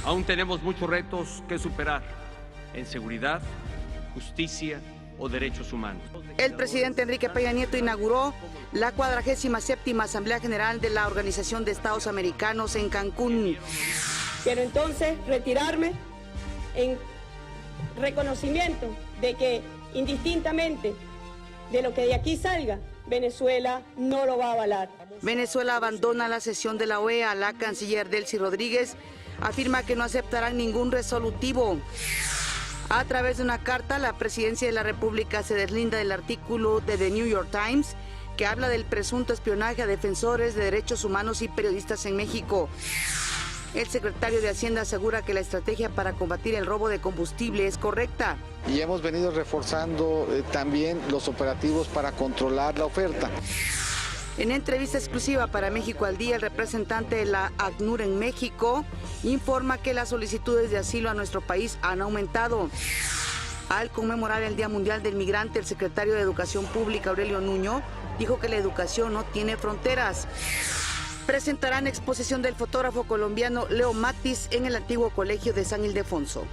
Aún tenemos muchos retos que superar en seguridad, justicia o derechos humanos. El presidente Enrique Peña Nieto inauguró la 47ª Asamblea General de la Organización de Estados Americanos en Cancún. Quiero entonces retirarme en reconocimiento de que indistintamente de lo que de aquí salga, Venezuela no lo va a avalar. Venezuela abandona la sesión de la OEA. La canciller Delcy Rodríguez afirma que no aceptarán ningún resolutivo. A través de una carta, la Presidencia de la República se deslinda del artículo de The New York Times que habla del presunto espionaje a defensores de derechos humanos y periodistas en México. El secretario de Hacienda asegura que la estrategia para combatir el robo de combustible es correcta. Y hemos venido reforzando también los operativos para controlar la oferta. En entrevista exclusiva para México al Día, el representante de la ACNUR en México informa que las solicitudes de asilo a nuestro país han aumentado. Al conmemorar el Día Mundial del Migrante, el secretario de Educación Pública, Aurelio Nuño, dijo que la educación no tiene fronteras. Presentarán exposición del fotógrafo colombiano Leo Matis en el antiguo colegio de San Ildefonso.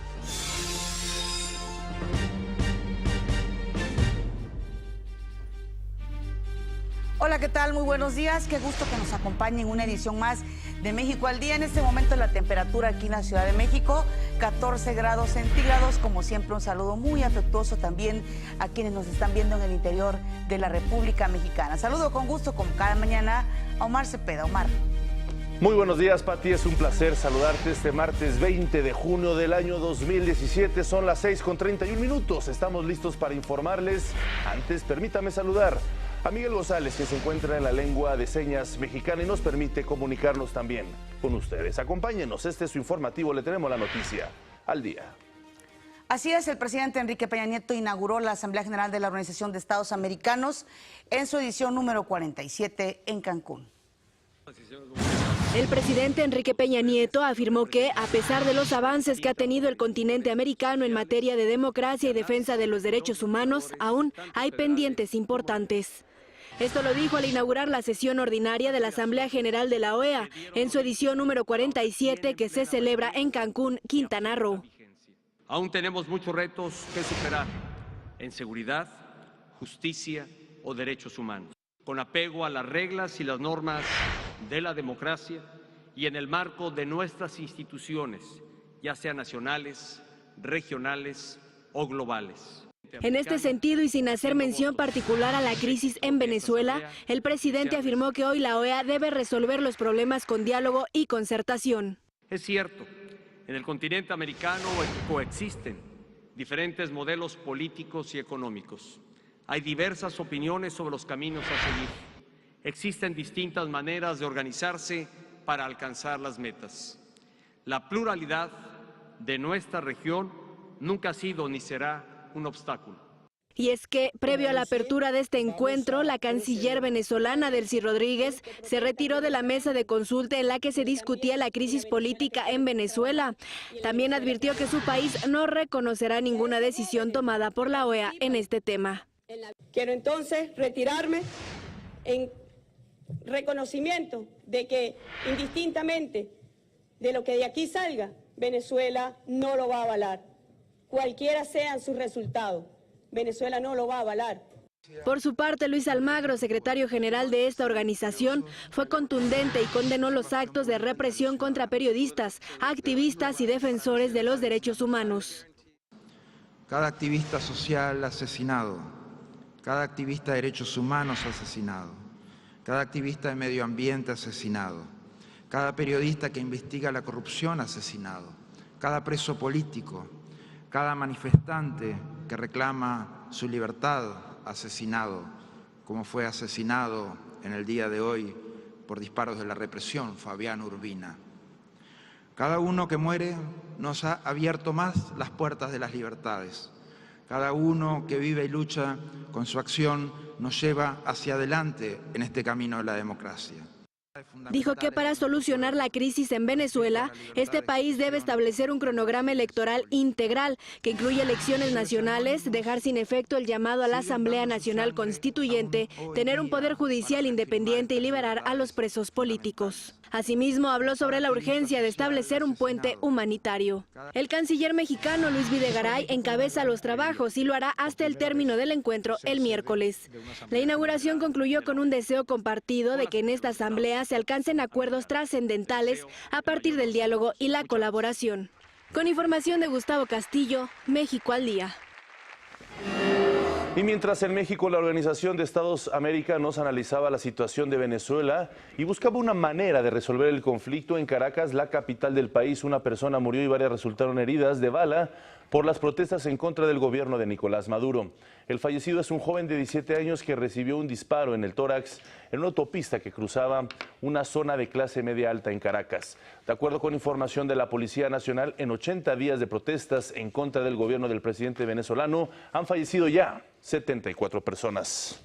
Hola, ¿qué tal? Muy buenos días. Qué gusto que nos acompañen en una edición más de México al Día. En este momento la temperatura aquí en la Ciudad de México, 14 grados centígrados. Como siempre, un saludo muy afectuoso también a quienes nos están viendo en el interior de la República Mexicana. Saludo con gusto, como cada mañana, a Omar Cepeda. Omar. Muy buenos días, Pati. Es un placer saludarte este martes 20 de junio del año 2017. Son las 6:31. Estamos listos para informarles. Antes, permítame saludar a Miguel González, que se encuentra en la lengua de señas mexicana y nos permite comunicarnos también con ustedes. Acompáñenos, este es su informativo, le tenemos la noticia al día. Así es, el presidente Enrique Peña Nieto inauguró la Asamblea General de la Organización de Estados Americanos en su edición número 47 en Cancún. El presidente Enrique Peña Nieto afirmó que, a pesar de los avances que ha tenido el continente americano en materia de democracia y defensa de los derechos humanos, aún hay pendientes importantes. Esto lo dijo al inaugurar la sesión ordinaria de la Asamblea General de la OEA, en su edición número 47, que se celebra en Cancún, Quintana Roo. Aún tenemos muchos retos que superar en seguridad, justicia o derechos humanos, con apego a las reglas y las normas de la democracia y en el marco de nuestras instituciones, ya sean nacionales, regionales o globales. En este sentido, y sin hacer mención particular a la crisis en Venezuela, el presidente afirmó que hoy la OEA debe resolver los problemas con diálogo y concertación. Es cierto, en el continente americano coexisten diferentes modelos políticos y económicos. Hay diversas opiniones sobre los caminos a seguir. Existen distintas maneras de organizarse para alcanzar las metas. La pluralidad de nuestra región nunca ha sido ni será un obstáculo. Y es que, previo a la apertura de este encuentro, la canciller venezolana Delcy Rodríguez se retiró de la mesa de consulta en la que se discutía la crisis política en Venezuela. También advirtió que su país no reconocerá ninguna decisión tomada por la OEA en este tema. Quiero entonces retirarme en reconocimiento de que indistintamente de lo que de aquí salga, Venezuela no lo va a avalar. Cualquiera sean sus resultados, Venezuela no lo va a avalar. Por su parte, Luis Almagro, secretario general de esta organización, fue contundente y condenó los actos de represión contra periodistas, activistas y defensores de los derechos humanos. Cada activista social asesinado, cada activista de derechos humanos asesinado, cada activista de medio ambiente asesinado, cada periodista que investiga la corrupción asesinado, cada preso político, cada manifestante que reclama su libertad asesinado, como fue asesinado en el día de hoy por disparos de la represión Fabián Urbina. Cada uno que muere nos ha abierto más las puertas de las libertades. Cada uno que vive y lucha con su acción nos lleva hacia adelante en este camino de la democracia. Dijo que para solucionar la crisis en Venezuela, este país debe establecer un cronograma electoral integral que incluye elecciones nacionales, dejar sin efecto el llamado a la Asamblea Nacional Constituyente, tener un poder judicial independiente y liberar a los presos políticos. Asimismo, habló sobre la urgencia de establecer un puente humanitario. El canciller mexicano Luis Videgaray encabeza los trabajos y lo hará hasta el término del encuentro el miércoles. La inauguración concluyó con un deseo compartido de que en esta asamblea se alcancen acuerdos trascendentales a partir del diálogo y la colaboración. Con información de Gustavo Castillo, México al día. Y mientras en México la Organización de Estados Americanos analizaba la situación de Venezuela y buscaba una manera de resolver el conflicto, en Caracas, la capital del país, una persona murió y varias resultaron heridas de bala por las protestas en contra del gobierno de Nicolás Maduro. El fallecido es un joven de 17 años que recibió un disparo en el tórax en una autopista que cruzaba una zona de clase media alta en Caracas. De acuerdo con información de la Policía Nacional, en 80 días de protestas en contra del gobierno del presidente venezolano han fallecido ya 74 personas.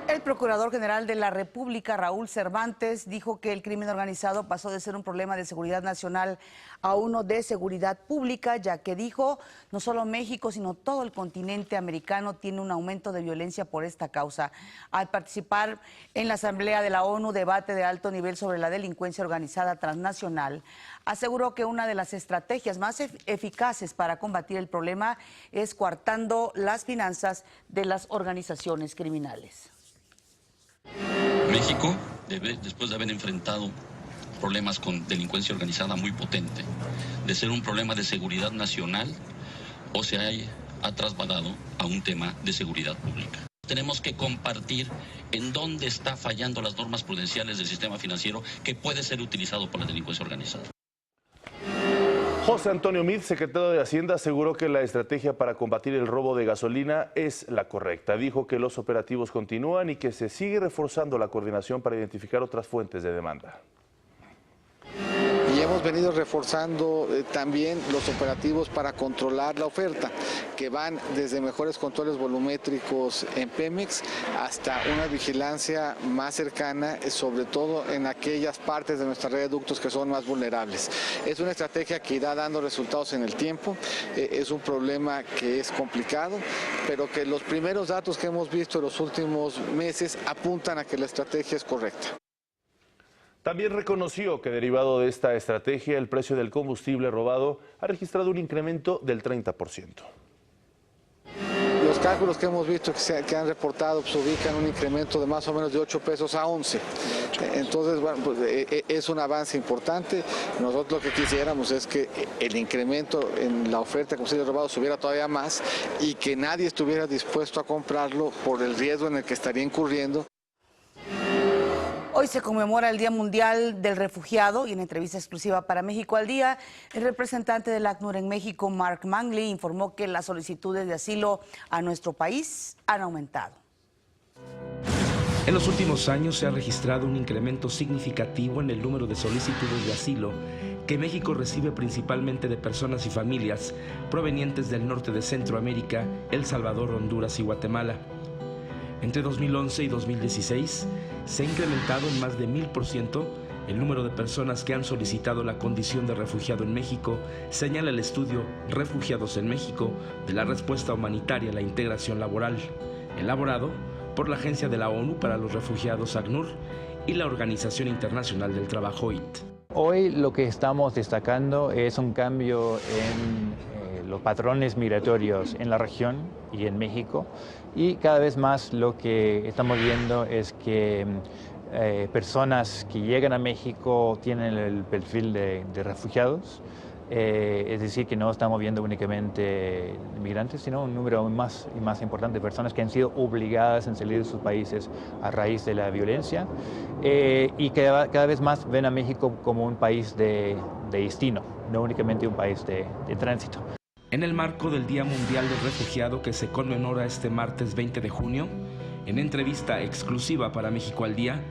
El Procurador General de la República, Raúl Cervantes, dijo que el crimen organizado pasó de ser un problema de seguridad nacional a uno de seguridad pública, ya que dijo, no solo México, sino todo el continente americano tiene un aumento de violencia por esta causa. Al participar en la Asamblea de la ONU, debate de alto nivel sobre la delincuencia organizada transnacional, aseguró que una de las estrategias más eficaces para combatir el problema es coartando las finanzas de las organizaciones criminales. México después de haber enfrentado problemas con delincuencia organizada muy potente, de ser un problema de seguridad nacional, o se ha trasladado a un tema de seguridad pública. Tenemos que compartir en dónde está fallando las normas prudenciales del sistema financiero que puede ser utilizado por la delincuencia organizada. José Antonio Meade, secretario de Hacienda, aseguró que la estrategia para combatir el robo de gasolina es la correcta. Dijo que los operativos continúan y que se sigue reforzando la coordinación para identificar otras fuentes de demanda. Y hemos venido reforzando también los operativos para controlar la oferta, que van desde mejores controles volumétricos en Pemex hasta una vigilancia más cercana, sobre todo en aquellas partes de nuestra red de ductos que son más vulnerables. Es una estrategia que irá dando resultados en el tiempo, es un problema que es complicado, pero que los primeros datos que hemos visto en los últimos meses apuntan a que la estrategia es correcta. También reconoció que derivado de esta estrategia, el precio del combustible robado ha registrado un incremento del 30%. Los cálculos que hemos visto que han reportado pues, ubican un incremento de más o menos de 8 pesos a 11. Entonces, bueno, pues, es un avance importante. Nosotros lo que quisiéramos es que el incremento en la oferta de combustible robado subiera todavía más y que nadie estuviera dispuesto a comprarlo por el riesgo en el que estaría incurriendo. Hoy se conmemora el Día Mundial del Refugiado y en entrevista exclusiva para México al Día, el representante del ACNUR en México, Mark Mangley, informó que las solicitudes de asilo a nuestro país han aumentado. En los últimos años se ha registrado un incremento significativo en el número de solicitudes de asilo que México recibe principalmente de personas y familias provenientes del norte de Centroamérica, El Salvador, Honduras y Guatemala. Entre 2011 y 2016 se ha incrementado en más de 1000% el número de personas que han solicitado la condición de refugiado en México, señala el estudio Refugiados en México de la respuesta humanitaria a la integración laboral, elaborado por la Agencia de la ONU para los Refugiados ACNUR y la Organización Internacional del Trabajo OIT. Hoy lo que estamos destacando es un cambio en los patrones migratorios en la región y en México, y cada vez más lo que estamos viendo es que personas que llegan a México tienen el perfil de refugiados, es decir, que no estamos viendo únicamente migrantes, sino un número más y más importante de personas que han sido obligadas a salir de sus países a raíz de la violencia, y que cada vez más ven a México como un país de destino, no únicamente un país de tránsito. En el marco del Día Mundial del Refugiado que se conmemora este martes 20 de junio, en entrevista exclusiva para México al Día,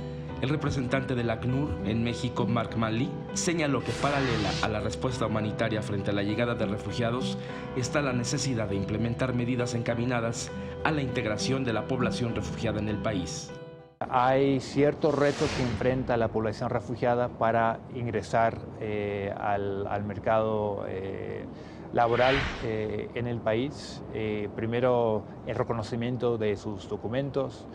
el representante del ACNUR en México, Mark Mangley, señaló que paralela a la respuesta humanitaria frente a la llegada de refugiados está la necesidad de implementar medidas encaminadas a la integración de la población refugiada en el país. Hay ciertos retos que enfrenta la población refugiada para ingresar al mercado laboral en el país. Primero, el reconocimiento de sus documentos.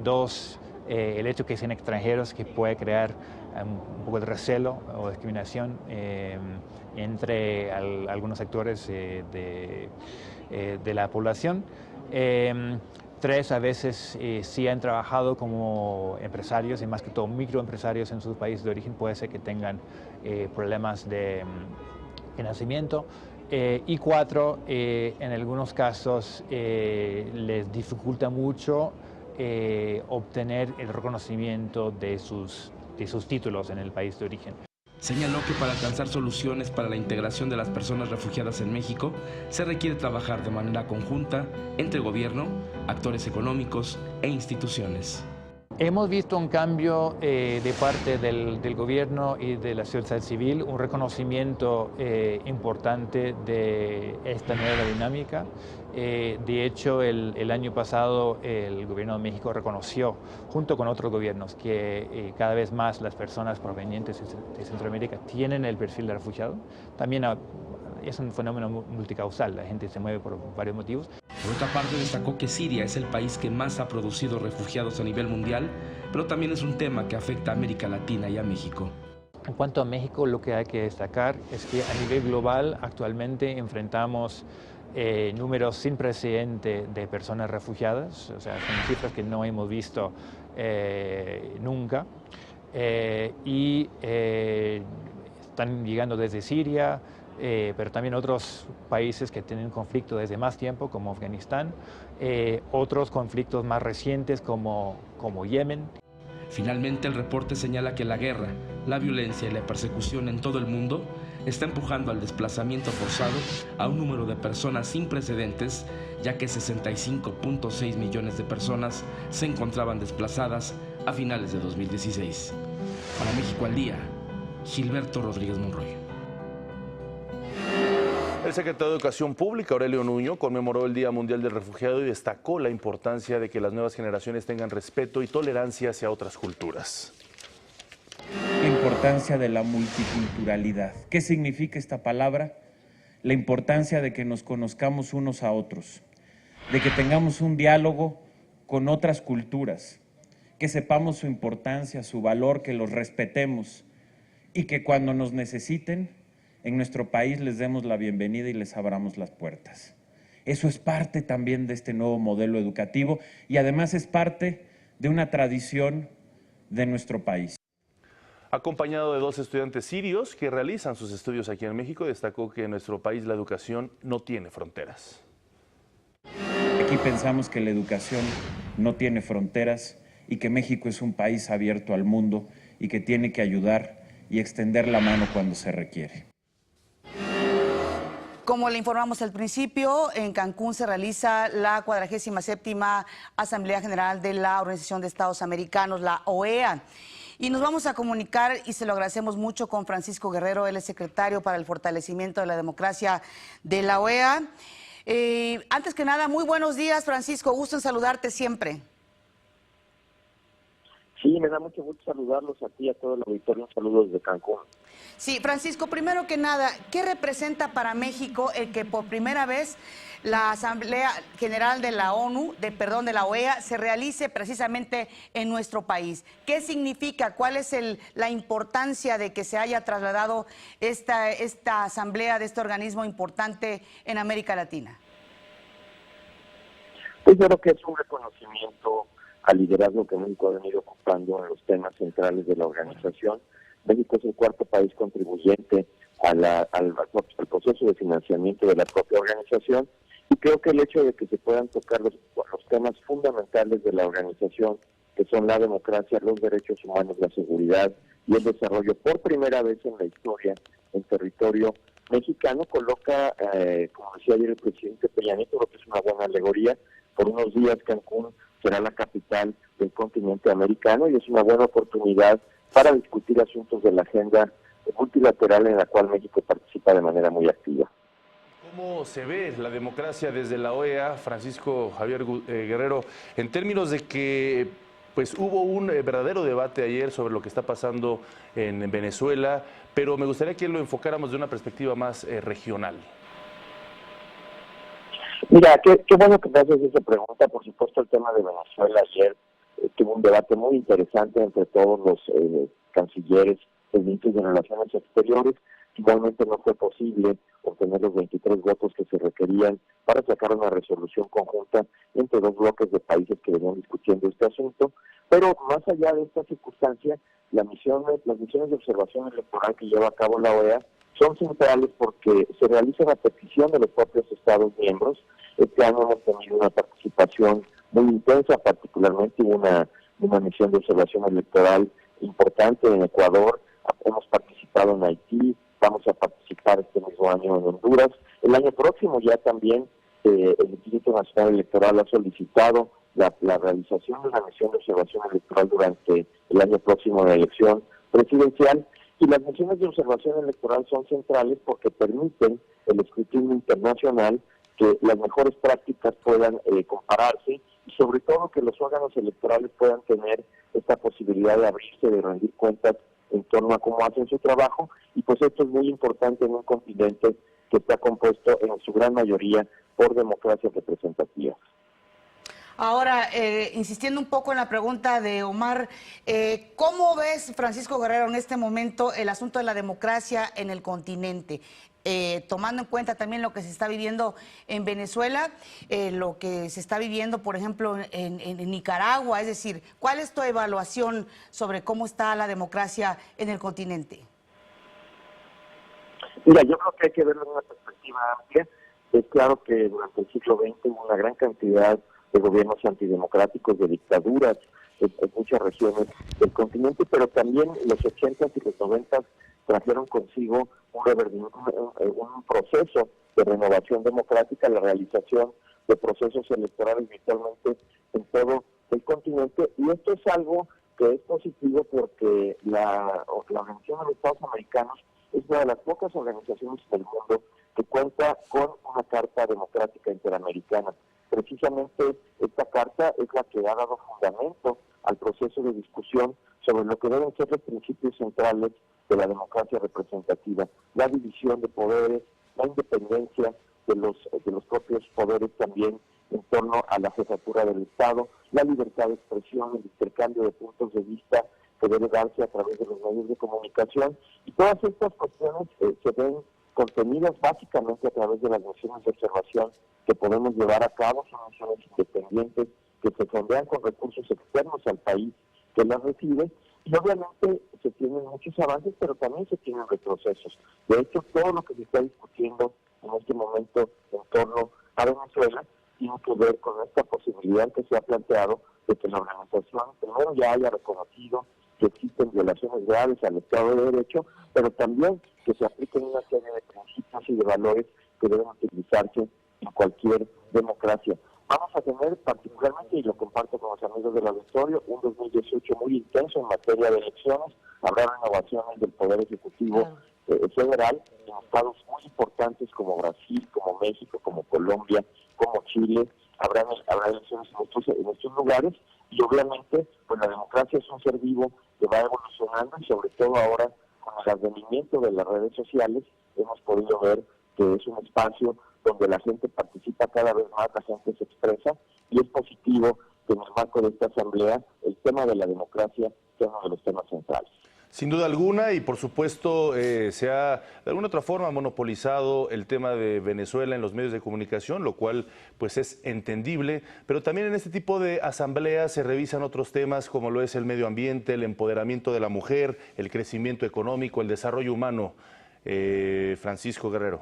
Dos, el hecho que sean extranjeros, que puede crear un poco de recelo o discriminación entre algunos sectores de la población. Tres, a veces sí han trabajado como empresarios y más que todo microempresarios en sus países de origen, puede ser que tengan problemas de financiamiento. Y cuatro, en algunos casos les dificulta mucho obtener el reconocimiento de sus títulos en el país de origen. Señaló que para alcanzar soluciones para la integración de las personas refugiadas en México, se requiere trabajar de manera conjunta entre gobierno, actores económicos e instituciones. Hemos visto un cambio de parte del gobierno y de la sociedad civil, un reconocimiento importante de esta nueva dinámica. De hecho, el año pasado el gobierno de México reconoció, junto con otros gobiernos, que cada vez más las personas provenientes de Centroamérica tienen el perfil de refugiado. También es un fenómeno multicausal, la gente se mueve por varios motivos. Por otra parte, destacó que Siria es el país que más ha producido refugiados a nivel mundial, pero también es un tema que afecta a América Latina y a México. En cuanto a México, lo que hay que destacar es que a nivel global actualmente enfrentamos números sin precedente de personas refugiadas, o sea, son cifras que no hemos visto nunca, y están llegando desde Siria, pero también otros países que tienen conflicto desde más tiempo, como Afganistán, otros conflictos más recientes como Yemen. Finalmente, el reporte señala que la guerra, la violencia y la persecución en todo el mundo está empujando al desplazamiento forzado a un número de personas sin precedentes, ya que 65.6 millones de personas se encontraban desplazadas a finales de 2016. Para México al Día, Gilberto Rodríguez Monroy. El secretario de Educación Pública, Aurelio Nuño, conmemoró el Día Mundial del Refugiado y destacó la importancia de que las nuevas generaciones tengan respeto y tolerancia hacia otras culturas. La importancia de la multiculturalidad. ¿Qué significa esta palabra? La importancia de que nos conozcamos unos a otros, de que tengamos un diálogo con otras culturas, que sepamos su importancia, su valor, que los respetemos y que cuando nos necesiten, en nuestro país les demos la bienvenida y les abramos las puertas. Eso es parte también de este nuevo modelo educativo y además es parte de una tradición de nuestro país. Acompañado de 2 estudiantes sirios que realizan sus estudios aquí en México, destacó que en nuestro país la educación no tiene fronteras. Aquí pensamos que la educación no tiene fronteras y que México es un país abierto al mundo y que tiene que ayudar y extender la mano cuando se requiere. Como le informamos al principio, en Cancún se realiza la 47ª Asamblea General de la Organización de Estados Americanos, la OEA. Y nos vamos a comunicar, y se lo agradecemos mucho, con Francisco Guerrero, él es secretario para el fortalecimiento de la democracia de la OEA. Antes que nada, muy buenos días, Francisco, gusto en saludarte siempre. Sí, me da mucho gusto saludarlos a ti y a todo el auditorio. Un saludo desde Cancún. Sí, Francisco, primero que nada, ¿qué representa para México el que por primera vez la Asamblea General de la de la OEA se realice precisamente en nuestro país? ¿Qué significa? ¿Cuál es la importancia de que se haya trasladado esta asamblea de este organismo importante en América Latina? Pues yo creo que es un reconocimiento al liderazgo que México ha venido ocupando en los temas centrales de la organización. México es el 4º país contribuyente al proceso de financiamiento de la propia organización, y creo que el hecho de que se puedan tocar los temas fundamentales de la organización, que son la democracia, los derechos humanos, la seguridad y el desarrollo, por primera vez en la historia en territorio mexicano, coloca, como decía ayer el presidente Peña Nieto, creo que es una buena alegoría. Por unos días Cancún será la capital del continente americano y es una buena oportunidad para discutir asuntos de la agenda multilateral en la cual México participa de manera muy activa. ¿Cómo se ve la democracia desde la OEA, Francisco Javier Guerrero, en términos de que pues hubo un verdadero debate ayer sobre lo que está pasando en Venezuela, pero me gustaría que lo enfocáramos de una perspectiva más regional. Mira, qué bueno que me haces esa pregunta. Por supuesto, el tema de Venezuela ayer tuvo un debate muy interesante entre todos los cancilleres, ministros de Relaciones Exteriores. Finalmente no fue posible obtener los 23 votos que se requerían para sacar una resolución conjunta entre dos bloques de países que venían discutiendo este asunto. Pero más allá de esta circunstancia, las misiones de observación electoral que lleva a cabo la OEA son centrales porque se realiza a petición de los propios Estados miembros. Este año hemos tenido una participación muy intensa, particularmente una misión de observación electoral importante en Ecuador. Hemos participado en Haití, vamos a participar este mismo año en Honduras. El año próximo ya también el Instituto Nacional Electoral ha solicitado la realización de una misión de observación electoral durante el año próximo de la elección presidencial. Y las misiones de observación electoral son centrales porque permiten el escrutinio internacional, que las mejores prácticas puedan compararse y sobre todo que los órganos electorales puedan tener esta posibilidad de abrirse, de rendir cuentas en torno a cómo hacen su trabajo. Y pues esto es muy importante en un continente que está compuesto en su gran mayoría por democracias representativas. Ahora, insistiendo un poco en la pregunta de Omar, ¿cómo ves, Francisco Guerrero, en este momento el asunto de la democracia en el continente? Tomando en cuenta también lo que se está viviendo en Venezuela, lo que se está viviendo, por ejemplo, en Nicaragua. Es decir, ¿cuál es tu evaluación sobre cómo está la democracia en el continente? Mira, yo creo que hay que verlo en una perspectiva amplia. Es claro que durante el siglo XX hubo una gran cantidad de gobiernos antidemocráticos, de dictaduras en muchas regiones del continente, pero también los 80s y los 90s trajeron consigo un proceso de renovación democrática, la realización de procesos electorales virtualmente en todo el continente, y esto es algo que es positivo porque la Organización de los Estados Americanos es una de las pocas organizaciones del mundo que cuenta con una Carta Democrática Interamericana. Precisamente esta carta es la que ha dado fundamento al proceso de discusión sobre lo que deben ser los principios centrales de la democracia representativa: la división de poderes, la independencia de los propios poderes también en torno a la jefatura del Estado, la libertad de expresión, el intercambio de puntos de vista que debe darse a través de los medios de comunicación, y todas estas cuestiones se ven contenidas básicamente a través de las misiones de observación que podemos llevar a cabo. Son misiones independientes que se fondean con recursos externos al país que las recibe, y obviamente se tienen muchos avances, pero también se tienen retrocesos. De hecho, todo lo que se está discutiendo en este momento en torno a Venezuela tiene que ver con esta posibilidad que se ha planteado de que la organización primero ya haya reconocido que existen violaciones graves al Estado de Derecho, pero también que se apliquen una serie de principios y de valores que deben utilizarse en cualquier democracia. Vamos a tener particularmente, y lo comparto con los amigos del auditorio, un 2018 muy intenso en materia de elecciones. Habrá renovaciones del Poder Ejecutivo federal en estados muy importantes como Brasil, como México, como Colombia, como Chile. Habrá elecciones en estos lugares, y obviamente pues la democracia es un ser vivo que va evolucionando, y sobre todo ahora con el advenimiento de las redes sociales hemos podido ver que es un espacio donde la gente participa cada vez más, la gente se expresa, y es positivo que en el marco de esta asamblea el tema de la democracia sea uno de los temas centrales. Sin duda alguna, y por supuesto se ha de alguna otra forma monopolizado el tema de Venezuela en los medios de comunicación, lo cual pues es entendible, pero también en este tipo de asambleas se revisan otros temas como lo es el medio ambiente, el empoderamiento de la mujer, el crecimiento económico, el desarrollo humano. Francisco Guerrero.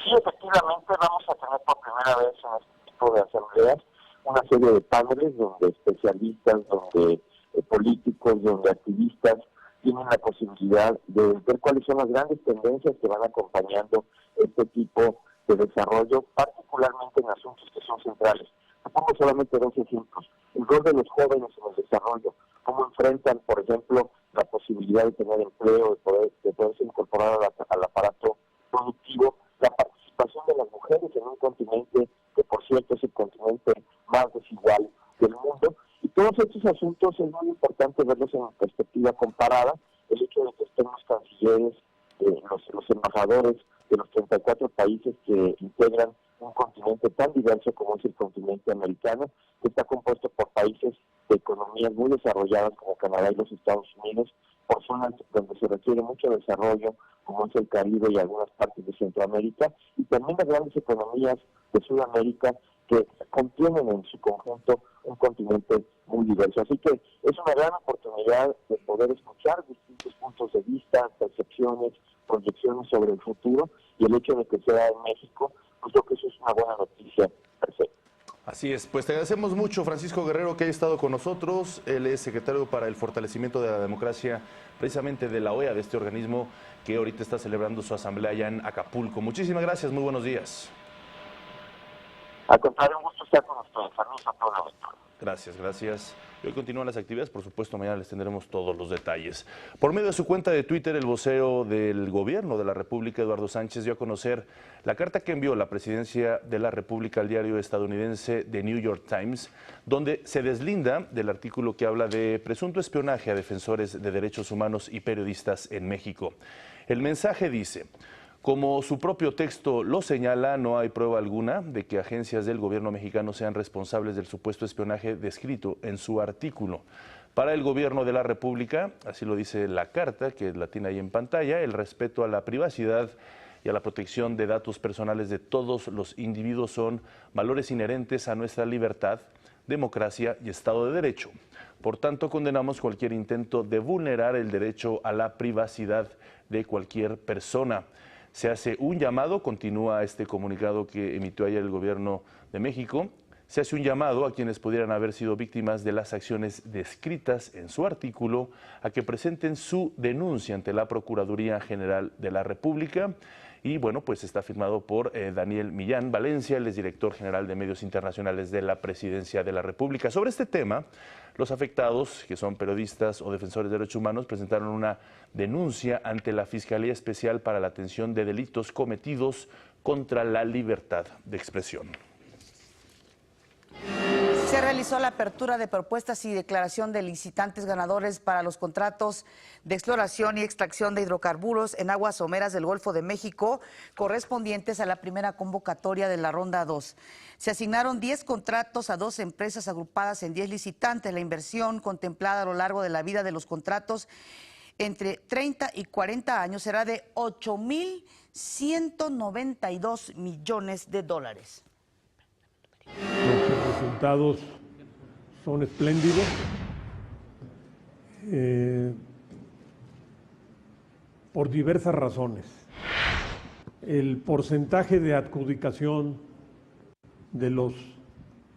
Sí, efectivamente vamos a tener por primera vez en este tipo de asambleas una serie de paneles donde especialistas, donde políticos, donde activistas tienen la posibilidad de ver cuáles son las grandes tendencias que van acompañando este tipo de desarrollo, particularmente en asuntos que son centrales. Pongo solamente dos ejemplos: el rol de los jóvenes en el desarrollo, cómo enfrentan, por ejemplo, la posibilidad de tener empleo, de poderse incorporar al aparato productivo, la participación de las mujeres en un continente que, por cierto, es el continente más desigual del mundo. Todos estos asuntos es muy importante verlos en perspectiva comparada. El hecho de que estén los cancilleres, los embajadores de los 34 países que integran un continente tan diverso como es el continente americano, que está compuesto por países de economías muy desarrolladas como Canadá y los Estados Unidos, por zonas donde se requiere mucho desarrollo, como es el Caribe y algunas partes de Centroamérica, y también las grandes economías de Sudamérica que contienen en su conjunto un continente muy diverso. Así que es una gran oportunidad de poder escuchar distintos puntos de vista, percepciones, proyecciones sobre el futuro, y el hecho de que sea en México, pues creo que eso es una buena noticia per se. Así es, pues te agradecemos mucho, Francisco Guerrero, que haya estado con nosotros. Él es secretario para el fortalecimiento de la democracia, precisamente de la OEA, de este organismo que ahorita está celebrando su asamblea allá en Acapulco. Muchísimas gracias, muy buenos días. Al contrario, un gusto estar con ustedes. Saludos a toda la auditoría. Gracias, gracias. Y hoy continúan las actividades, por supuesto, mañana les tendremos todos los detalles. Por medio de su cuenta de Twitter, el vocero del gobierno de la República, Eduardo Sánchez, dio a conocer la carta que envió la presidencia de la República al diario estadounidense The New York Times, donde se deslinda del artículo que habla de presunto espionaje a defensores de derechos humanos y periodistas en México. El mensaje dice: como su propio texto lo señala, no hay prueba alguna de que agencias del gobierno mexicano sean responsables del supuesto espionaje descrito en su artículo. Para el gobierno de la República, así lo dice la carta, que la tiene ahí en pantalla, el respeto a la privacidad y a la protección de datos personales de todos los individuos son valores inherentes a nuestra libertad, democracia y Estado de Derecho. Por tanto, condenamos cualquier intento de vulnerar el derecho a la privacidad de cualquier persona. Se hace un llamado, continúa este comunicado que emitió ayer el gobierno de México, se hace un llamado a quienes pudieran haber sido víctimas de las acciones descritas en su artículo a que presenten su denuncia ante la Procuraduría General de la República. Y bueno, pues está firmado por Daniel Millán Valencia, él es director general de Medios Internacionales de la Presidencia de la República. Sobre este tema, los afectados, que son periodistas o defensores de derechos humanos, presentaron una denuncia ante la Fiscalía Especial para la Atención de Delitos Cometidos contra la Libertad de Expresión. Se realizó la apertura de propuestas y declaración de licitantes ganadores para los contratos de exploración y extracción de hidrocarburos en aguas someras del Golfo de México, correspondientes a la primera convocatoria de la Ronda 2. Se asignaron 10 contratos a 2 empresas agrupadas en 10 licitantes. La inversión contemplada a lo largo de la vida de los contratos entre 30 y 40 años será de $8.192 millones. Los resultados son espléndidos. Por diversas razones. El porcentaje de adjudicación de los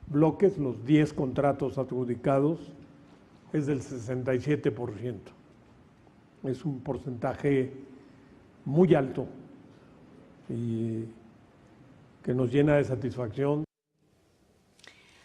bloques, los 10 contratos adjudicados, es del 67%. Es un porcentaje muy alto y que nos llena de satisfacción.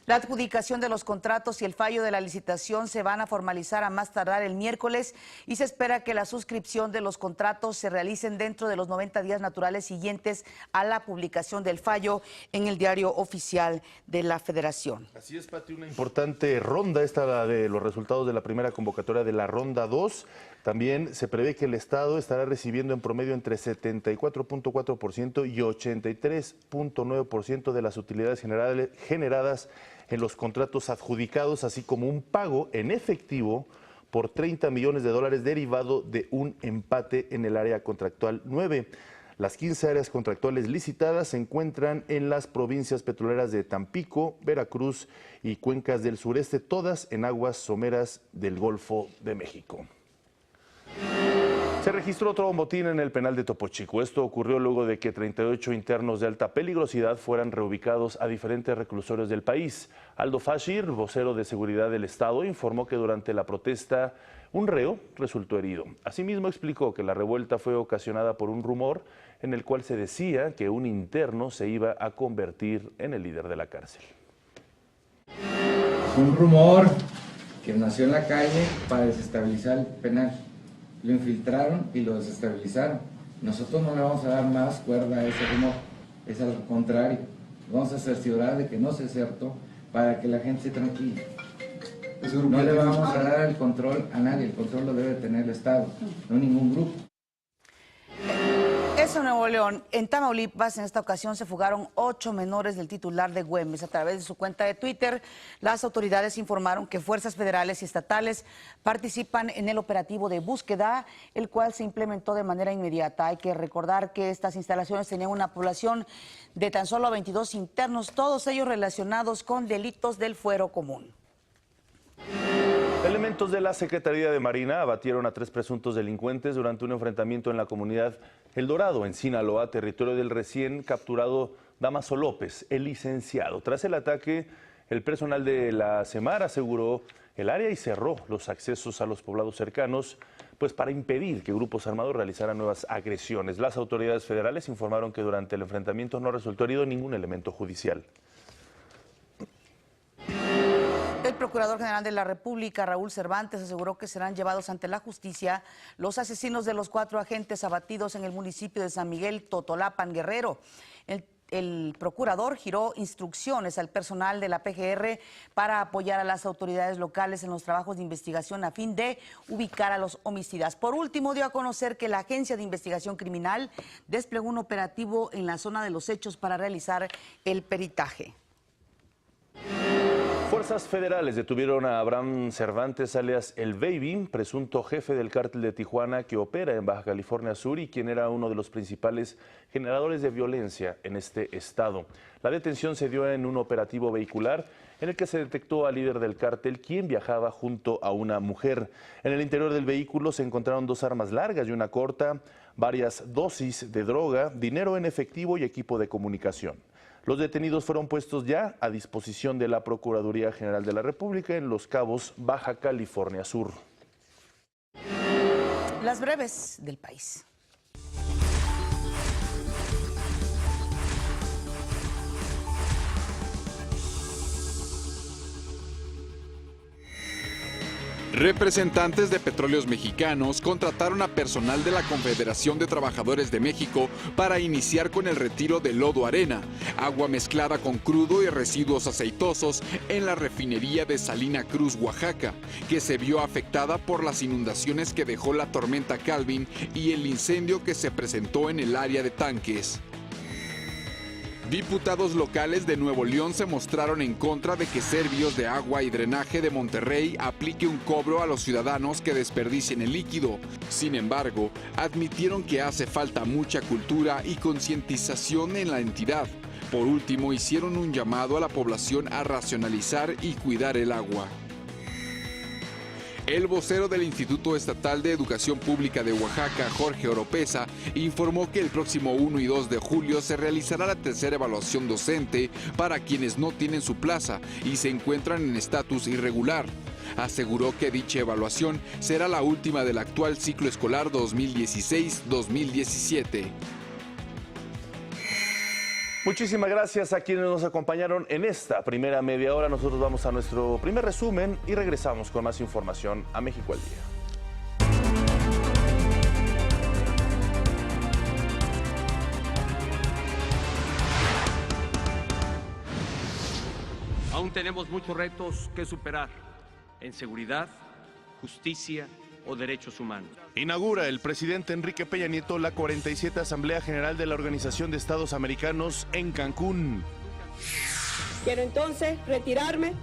La adjudicación de los contratos y el fallo de la licitación se van a formalizar a más tardar el miércoles y se espera que la suscripción de los contratos se realicen dentro de los 90 días naturales siguientes a la publicación del fallo en el Diario Oficial de la Federación. Así es, Pati, una importante ronda esta, la de los resultados de la primera convocatoria de la Ronda 2. También se prevé que el Estado estará recibiendo en promedio entre 74.4% y 83.9% de las utilidades generadas en los contratos adjudicados, así como un pago en efectivo por $30 millones derivado de un empate en el área contractual 9. Las 15 áreas contractuales licitadas se encuentran en las provincias petroleras de Tampico, Veracruz y Cuencas del Sureste, todas en aguas someras del Golfo de México. Se registró otro botín en el penal de Topo Chico. Esto ocurrió luego de que 38 internos de alta peligrosidad fueran reubicados a diferentes reclusorios del país. Aldo Fashir, vocero de Seguridad del Estado, informó que durante la protesta un reo resultó herido. Asimismo explicó que la revuelta fue ocasionada por un rumor en el cual se decía que un interno se iba a convertir en el líder de la cárcel. Es un rumor que nació en la calle para desestabilizar el penal. Lo infiltraron y lo desestabilizaron. Nosotros no le vamos a dar más cuerda a ese rumor, es al contrario. Vamos a cerciorar de que no sea cierto para que la gente se tranquila. No le vamos a dar el control a nadie, el control lo debe tener el Estado, no ningún grupo. Eso, Nuevo León. En Tamaulipas, en esta ocasión, se fugaron 8 menores del titular de Güemes. A través de su cuenta de Twitter, las autoridades informaron que fuerzas federales y estatales participan en el operativo de búsqueda, el cual se implementó de manera inmediata. Hay que recordar que estas instalaciones tenían una población de tan solo 22 internos, todos ellos relacionados con delitos del fuero común. Elementos de la Secretaría de Marina abatieron a 3 presuntos delincuentes durante un enfrentamiento en la comunidad El Dorado, en Sinaloa, territorio del recién capturado Damaso López, el licenciado. Tras el ataque, el personal de la SEMAR aseguró el área y cerró los accesos a los poblados cercanos, pues para impedir que grupos armados realizaran nuevas agresiones. Las autoridades federales informaron que durante el enfrentamiento no resultó herido ningún elemento judicial. El Procurador General de la República, Raúl Cervantes, aseguró que serán llevados ante la justicia los asesinos de los 4 agentes abatidos en el municipio de San Miguel, Totolapan, Guerrero. El procurador giró instrucciones al personal de la PGR para apoyar a las autoridades locales en los trabajos de investigación a fin de ubicar a los homicidas. Por último, dio a conocer que la Agencia de Investigación Criminal desplegó un operativo en la zona de los hechos para realizar el peritaje. Fuerzas federales detuvieron a Abraham Cervantes, alias El Baby, presunto jefe del cártel de Tijuana que opera en Baja California Sur y quien era uno de los principales generadores de violencia en este estado. La detención se dio en un operativo vehicular en el que se detectó al líder del cártel, quien viajaba junto a una mujer. En el interior del vehículo se encontraron 2 armas largas y una corta, varias dosis de droga, dinero en efectivo y equipo de comunicación. Los detenidos fueron puestos ya a disposición de la Procuraduría General de la República en Los Cabos, Baja California Sur. Las breves del país. Representantes de Petróleos Mexicanos contrataron a personal de la Confederación de Trabajadores de México para iniciar con el retiro de lodo arena, agua mezclada con crudo y residuos aceitosos en la refinería de Salina Cruz, Oaxaca, que se vio afectada por las inundaciones que dejó la tormenta Calvin y el incendio que se presentó en el área de tanques. Diputados locales de Nuevo León se mostraron en contra de que Servicios de Agua y Drenaje de Monterrey aplique un cobro a los ciudadanos que desperdicien el líquido. Sin embargo, admitieron que hace falta mucha cultura y concientización en la entidad. Por último, hicieron un llamado a la población a racionalizar y cuidar el agua. El vocero del Instituto Estatal de Educación Pública de Oaxaca, Jorge Oropesa, informó que el próximo 1 y 2 de julio se realizará la tercera evaluación docente para quienes no tienen su plaza y se encuentran en estatus irregular. Aseguró que dicha evaluación será la última del actual ciclo escolar 2016-2017. Muchísimas gracias a quienes nos acompañaron en esta primera media hora. Nosotros vamos a nuestro primer resumen y regresamos con más información a México al Día. Aún tenemos muchos retos que superar en seguridad, justicia o derechos humanos. Inaugura el presidente Enrique Peña Nieto la 47 Asamblea General de la Organización de Estados Americanos en Cancún. Quiero entonces retirarme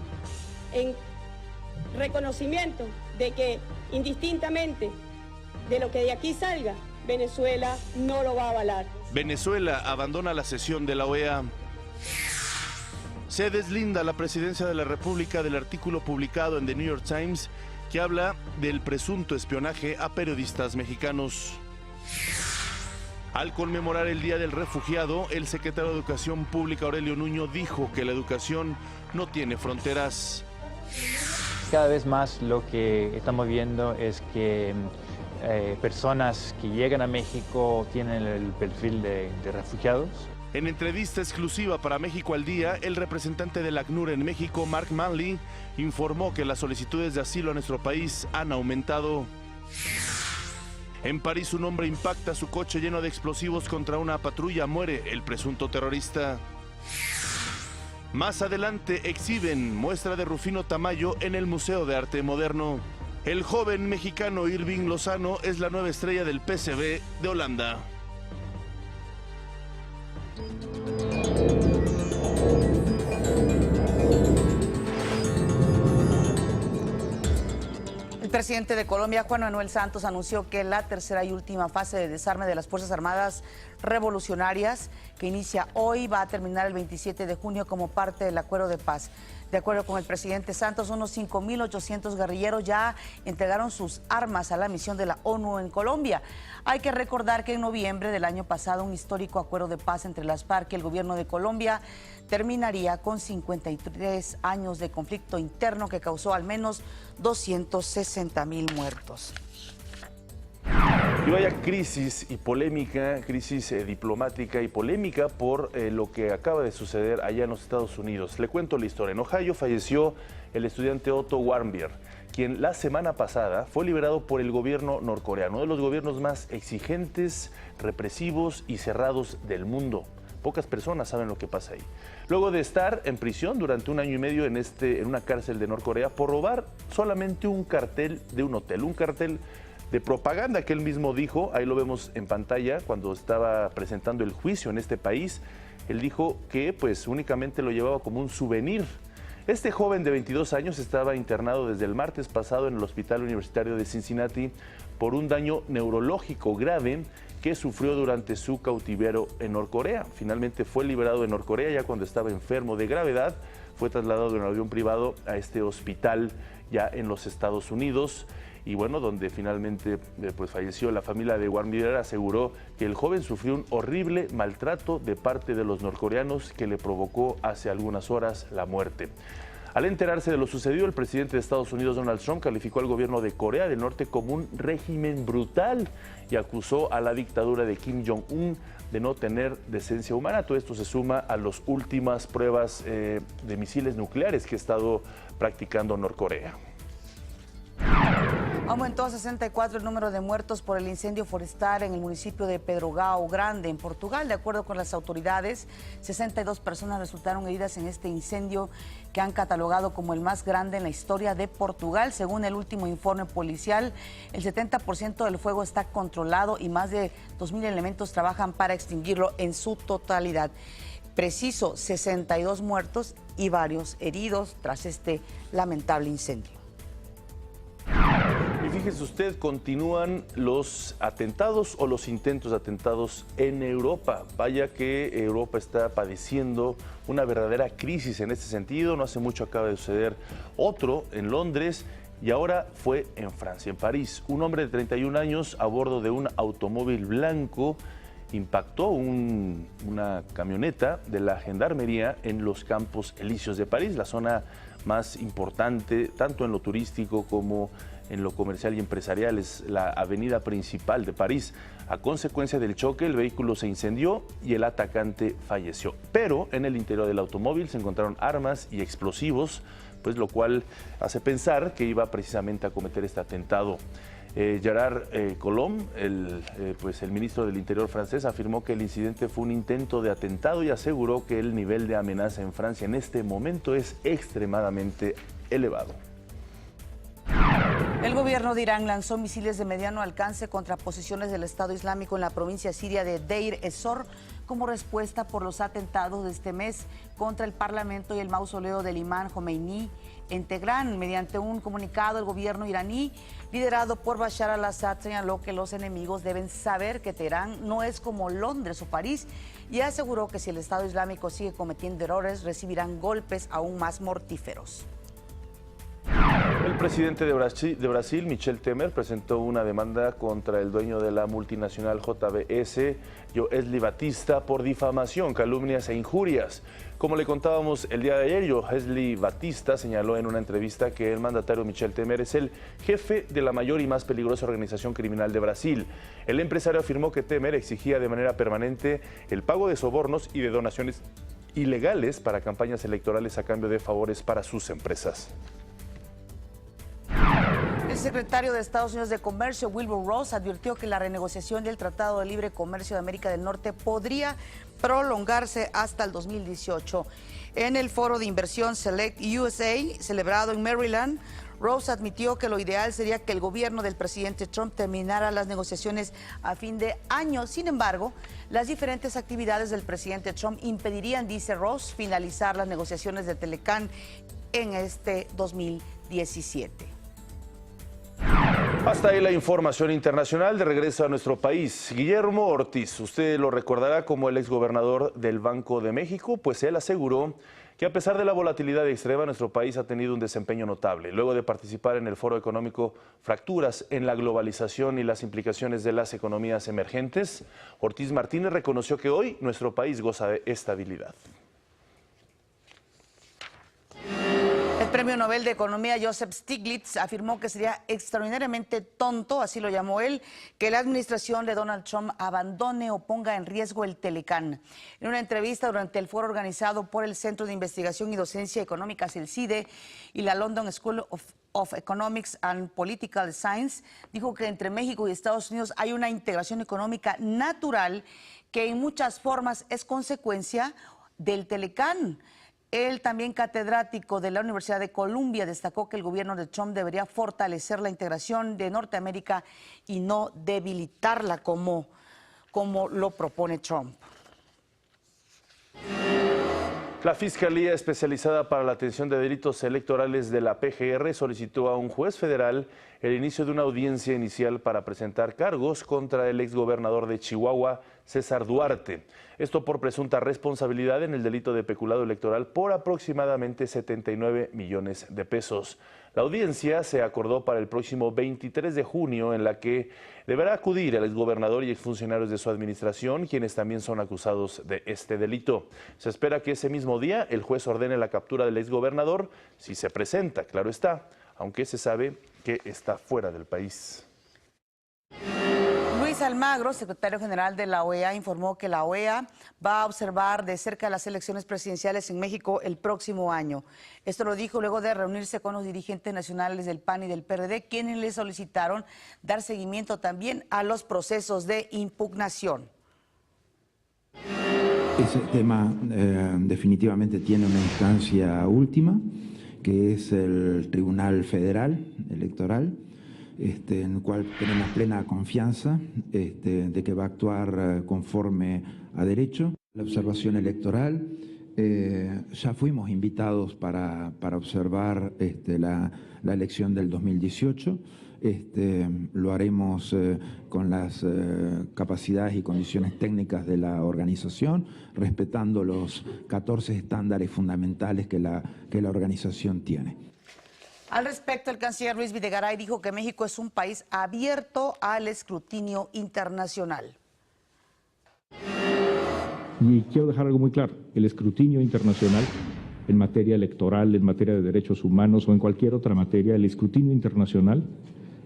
en reconocimiento de que indistintamente de lo que de aquí salga, Venezuela no lo va a avalar. Venezuela abandona la sesión de la OEA. Se deslinda la presidencia de la República del artículo publicado en The New York Times que habla del presunto espionaje a periodistas mexicanos. Al conmemorar el Día del Refugiado, el secretario de Educación Pública, Aurelio Nuño, dijo que la educación no tiene fronteras. Cada vez más lo que estamos viendo es que personas que llegan a México tienen el perfil de refugiados. En entrevista exclusiva para México al Día, el representante del ACNUR en México, Mark Manley, informó que las solicitudes de asilo a nuestro país han aumentado. En París, un hombre impacta su coche lleno de explosivos contra una patrulla. Muere el presunto terrorista. Más adelante exhiben muestra de Rufino Tamayo en el Museo de Arte Moderno. El joven mexicano Irving Lozano es la nueva estrella del PSV de Holanda. El presidente de Colombia, Juan Manuel Santos, anunció que la tercera y última fase de desarme de las Fuerzas Armadas Revolucionarias, que inicia hoy, va a terminar el 27 de junio como parte del acuerdo de paz. De acuerdo con el presidente Santos, unos 5.800 guerrilleros ya entregaron sus armas a la misión de la ONU en Colombia. Hay que recordar que en noviembre del año pasado un histórico acuerdo de paz entre las FARC y el gobierno de Colombia terminaría con 53 años de conflicto interno que causó al menos 260.000 muertos. Y vaya crisis y polémica, crisis diplomática y polémica por lo que acaba de suceder allá en los Estados Unidos. Le cuento la historia. En Ohio falleció el estudiante Otto Warmbier, quien la semana pasada fue liberado por el gobierno norcoreano, uno de los gobiernos más exigentes, represivos y cerrados del mundo. Pocas personas saben lo que pasa ahí. Luego de estar en prisión durante 1 año y medio en una cárcel de Norcorea por robar solamente un cartel de un hotel, un cartel de propaganda que él mismo dijo, ahí lo vemos en pantalla cuando estaba presentando el juicio en este país. Él dijo que pues únicamente lo llevaba como un souvenir. Este joven de 22 años estaba internado desde el martes pasado en el Hospital Universitario de Cincinnati por un daño neurológico grave que sufrió durante su cautiverio en Norcorea. Finalmente fue liberado de Norcorea ya cuando estaba enfermo de gravedad. Fue trasladado en un avión privado a este hospital ya en los Estados Unidos. Y bueno, donde finalmente pues falleció. La familia de Warmbier aseguró que el joven sufrió un horrible maltrato de parte de los norcoreanos que le provocó hace algunas horas la muerte. Al enterarse de lo sucedido, el presidente de Estados Unidos, Donald Trump, calificó al gobierno de Corea del Norte como un régimen brutal y acusó a la dictadura de Kim Jong-un de no tener decencia humana. Todo esto se suma a las últimas pruebas de misiles nucleares que ha estado practicando Norcorea. Aumentó a 64 el número de muertos por el incendio forestal en el municipio de Pedrógão Grande, en Portugal. De acuerdo con las autoridades, 62 personas resultaron heridas en este incendio que han catalogado como el más grande en la historia de Portugal. Según el último informe policial, el 70% del fuego está controlado y más de 2.000 elementos trabajan para extinguirlo en su totalidad. Preciso, 62 muertos y varios heridos tras este lamentable incendio. Y fíjese usted, continúan los atentados o los intentos de atentados en Europa. Vaya que Europa está padeciendo una verdadera crisis en este sentido. No hace mucho acaba de suceder otro en Londres y ahora fue en Francia, en París. Un hombre de 31 años a bordo de un automóvil blanco impactó una camioneta de la Gendarmería en los Campos Elíseos de París, la zona más importante tanto en lo turístico como en lo comercial y empresarial. Es la avenida principal de París. A consecuencia del choque, el vehículo se incendió y el atacante falleció. Pero en el interior del automóvil se encontraron armas y explosivos, pues lo cual hace pensar que iba precisamente a cometer este atentado. Gerard Collomb, el ministro del Interior francés, afirmó que el incidente fue un intento de atentado y aseguró que el nivel de amenaza en Francia en este momento es extremadamente elevado. El gobierno de Irán lanzó misiles de mediano alcance contra posiciones del Estado Islámico en la provincia siria de Deir ez-Zor como respuesta por los atentados de este mes contra el Parlamento y el mausoleo del imán Jomeini en Teherán. Mediante un comunicado, el gobierno iraní, liderado por Bashar al-Assad, señaló que los enemigos deben saber que Teherán no es como Londres o París y aseguró que si el Estado Islámico sigue cometiendo errores, recibirán golpes aún más mortíferos. El presidente de Brasil, Michel Temer, presentó una demanda contra el dueño de la multinacional JBS, Joesley Batista, por difamación, calumnias e injurias. Como le contábamos el día de ayer, Joesley Batista señaló en una entrevista que el mandatario Michel Temer es el jefe de la mayor y más peligrosa organización criminal de Brasil. El empresario afirmó que Temer exigía de manera permanente el pago de sobornos y de donaciones ilegales para campañas electorales a cambio de favores para sus empresas. El secretario de Estados Unidos de Comercio, Wilbur Ross, advirtió que la renegociación del Tratado de Libre Comercio de América del Norte podría prolongarse hasta el 2018. En el foro de inversión Select USA, celebrado en Maryland, Ross admitió que lo ideal sería que el gobierno del presidente Trump terminara las negociaciones a fin de año. Sin embargo, las diferentes actividades del presidente Trump impedirían, dice Ross, finalizar las negociaciones de Telecán en este 2017. Hasta ahí la información internacional. De regreso a nuestro país, Guillermo Ortiz, usted lo recordará como el exgobernador del Banco de México, pues él aseguró que a pesar de la volatilidad extrema, nuestro país ha tenido un desempeño notable. Luego de participar en el foro económico Fracturas en la globalización y las implicaciones de las economías emergentes, Ortiz Martínez reconoció que hoy nuestro país goza de estabilidad. El Premio Nobel de Economía Joseph Stiglitz afirmó que sería extraordinariamente tonto, así lo llamó él, que la administración de Donald Trump abandone o ponga en riesgo el Telecán. En una entrevista durante el foro organizado por el Centro de Investigación y Docencia Económicas, el CIDE, y la London School of Economics and Political Science, dijo que entre México y Estados Unidos hay una integración económica natural que en muchas formas es consecuencia del Telecán. Él, también catedrático de la Universidad de Columbia, destacó que el gobierno de Trump debería fortalecer la integración de Norteamérica y no debilitarla como lo propone Trump. La Fiscalía Especializada para la Atención de Delitos Electorales de la PGR solicitó a un juez federal el inicio de una audiencia inicial para presentar cargos contra el exgobernador de Chihuahua, César Duarte. Esto por presunta responsabilidad en el delito de peculado electoral por aproximadamente 79 millones de pesos. La audiencia se acordó para el próximo 23 de junio, en la que deberá acudir el exgobernador y exfuncionarios de su administración, quienes también son acusados de este delito. Se espera que ese mismo día el juez ordene la captura del exgobernador, si se presenta, claro está, aunque se sabe que está fuera del país. Luis Almagro, secretario general de la OEA, informó que la OEA va a observar de cerca las elecciones presidenciales en México el próximo año. Esto lo dijo luego de reunirse con los dirigentes nacionales del PAN y del PRD, quienes le solicitaron dar seguimiento también a los procesos de impugnación. Ese tema definitivamente tiene una instancia última, que es el Tribunal Federal Electoral, en el cual tenemos plena confianza de que va a actuar conforme a derecho. La observación electoral, ya fuimos invitados para observar la elección del 2018. Lo haremos con las capacidades y condiciones técnicas de la organización, respetando los 14 estándares fundamentales que la organización tiene. Al respecto, el canciller Luis Videgaray dijo que México es un país abierto al escrutinio internacional. Y quiero dejar algo muy claro, el escrutinio internacional en materia electoral, en materia de derechos humanos o en cualquier otra materia, el escrutinio internacional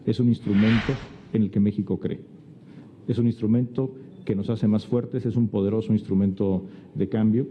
es un instrumento en el que México cree. Es un instrumento que nos hace más fuertes, es un poderoso instrumento de cambio.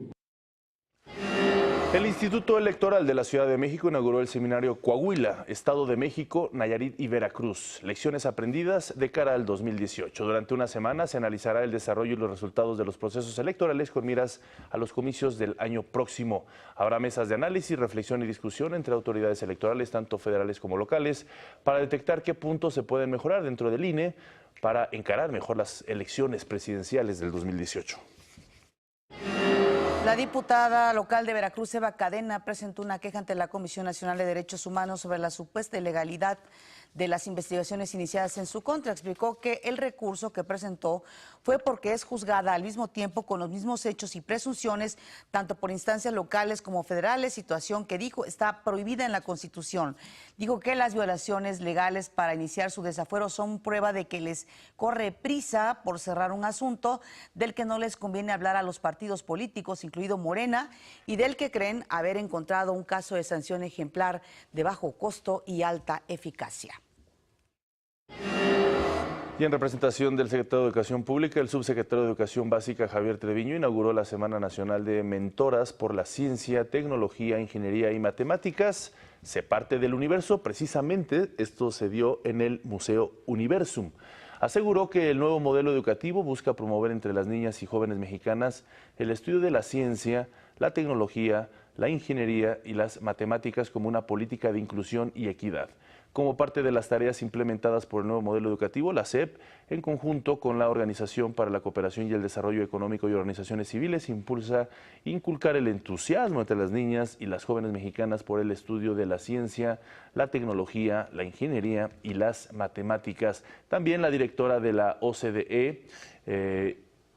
El Instituto Electoral de la Ciudad de México inauguró el seminario Coahuila, Estado de México, Nayarit y Veracruz, lecciones aprendidas de cara al 2018. Durante una semana se analizará el desarrollo y los resultados de los procesos electorales con miras a los comicios del año próximo. Habrá mesas de análisis, reflexión y discusión entre autoridades electorales, tanto federales como locales, para detectar qué puntos se pueden mejorar dentro del INE para encarar mejor las elecciones presidenciales del 2018. La diputada local de Veracruz, Eva Cadena, presentó una queja ante la Comisión Nacional de Derechos Humanos sobre la supuesta ilegalidad de las investigaciones iniciadas en su contra. Explicó que el recurso que presentó fue porque es juzgada al mismo tiempo con los mismos hechos y presunciones, tanto por instancias locales como federales, situación que dijo está prohibida en la Constitución. Dijo que las violaciones legales para iniciar su desafuero son prueba de que les corre prisa por cerrar un asunto del que no les conviene hablar a los partidos políticos, incluido Morena, y del que creen haber encontrado un caso de sanción ejemplar de bajo costo y alta eficacia. Y en representación del secretario de Educación Pública, el subsecretario de Educación Básica, Javier Treviño, inauguró la Semana Nacional de Mentoras por la Ciencia, Tecnología, Ingeniería y Matemáticas. Se parte del universo, precisamente esto se dio en el Museo Universum. Aseguró que el nuevo modelo educativo busca promover entre las niñas y jóvenes mexicanas el estudio de la ciencia, la tecnología, la ingeniería y las matemáticas como una política de inclusión y equidad. Como parte de las tareas implementadas por el nuevo modelo educativo, la SEP, en conjunto con la Organización para la Cooperación y el Desarrollo Económico y organizaciones civiles, impulsa inculcar el entusiasmo entre las niñas y las jóvenes mexicanas por el estudio de la ciencia, la tecnología, la ingeniería y las matemáticas. También la directora de la OCDE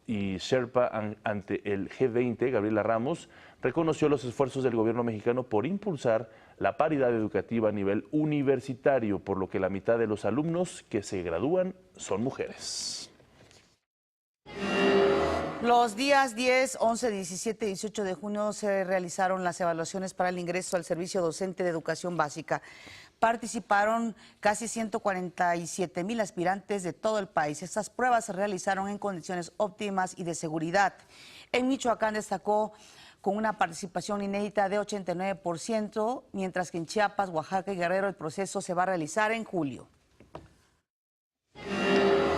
y Sherpa ante el G20, Gabriela Ramos, reconoció los esfuerzos del gobierno mexicano por impulsar la paridad educativa a nivel universitario, por lo que la mitad de los alumnos que se gradúan son mujeres. Los días 10, 11, 17 y 18 de junio se realizaron las evaluaciones para el ingreso al servicio docente de educación básica. Participaron casi 147,000 aspirantes de todo el país. Estas pruebas se realizaron en condiciones óptimas y de seguridad. En Michoacán destacó con una participación inédita de 89%, mientras que en Chiapas, Oaxaca y Guerrero el proceso se va a realizar en julio.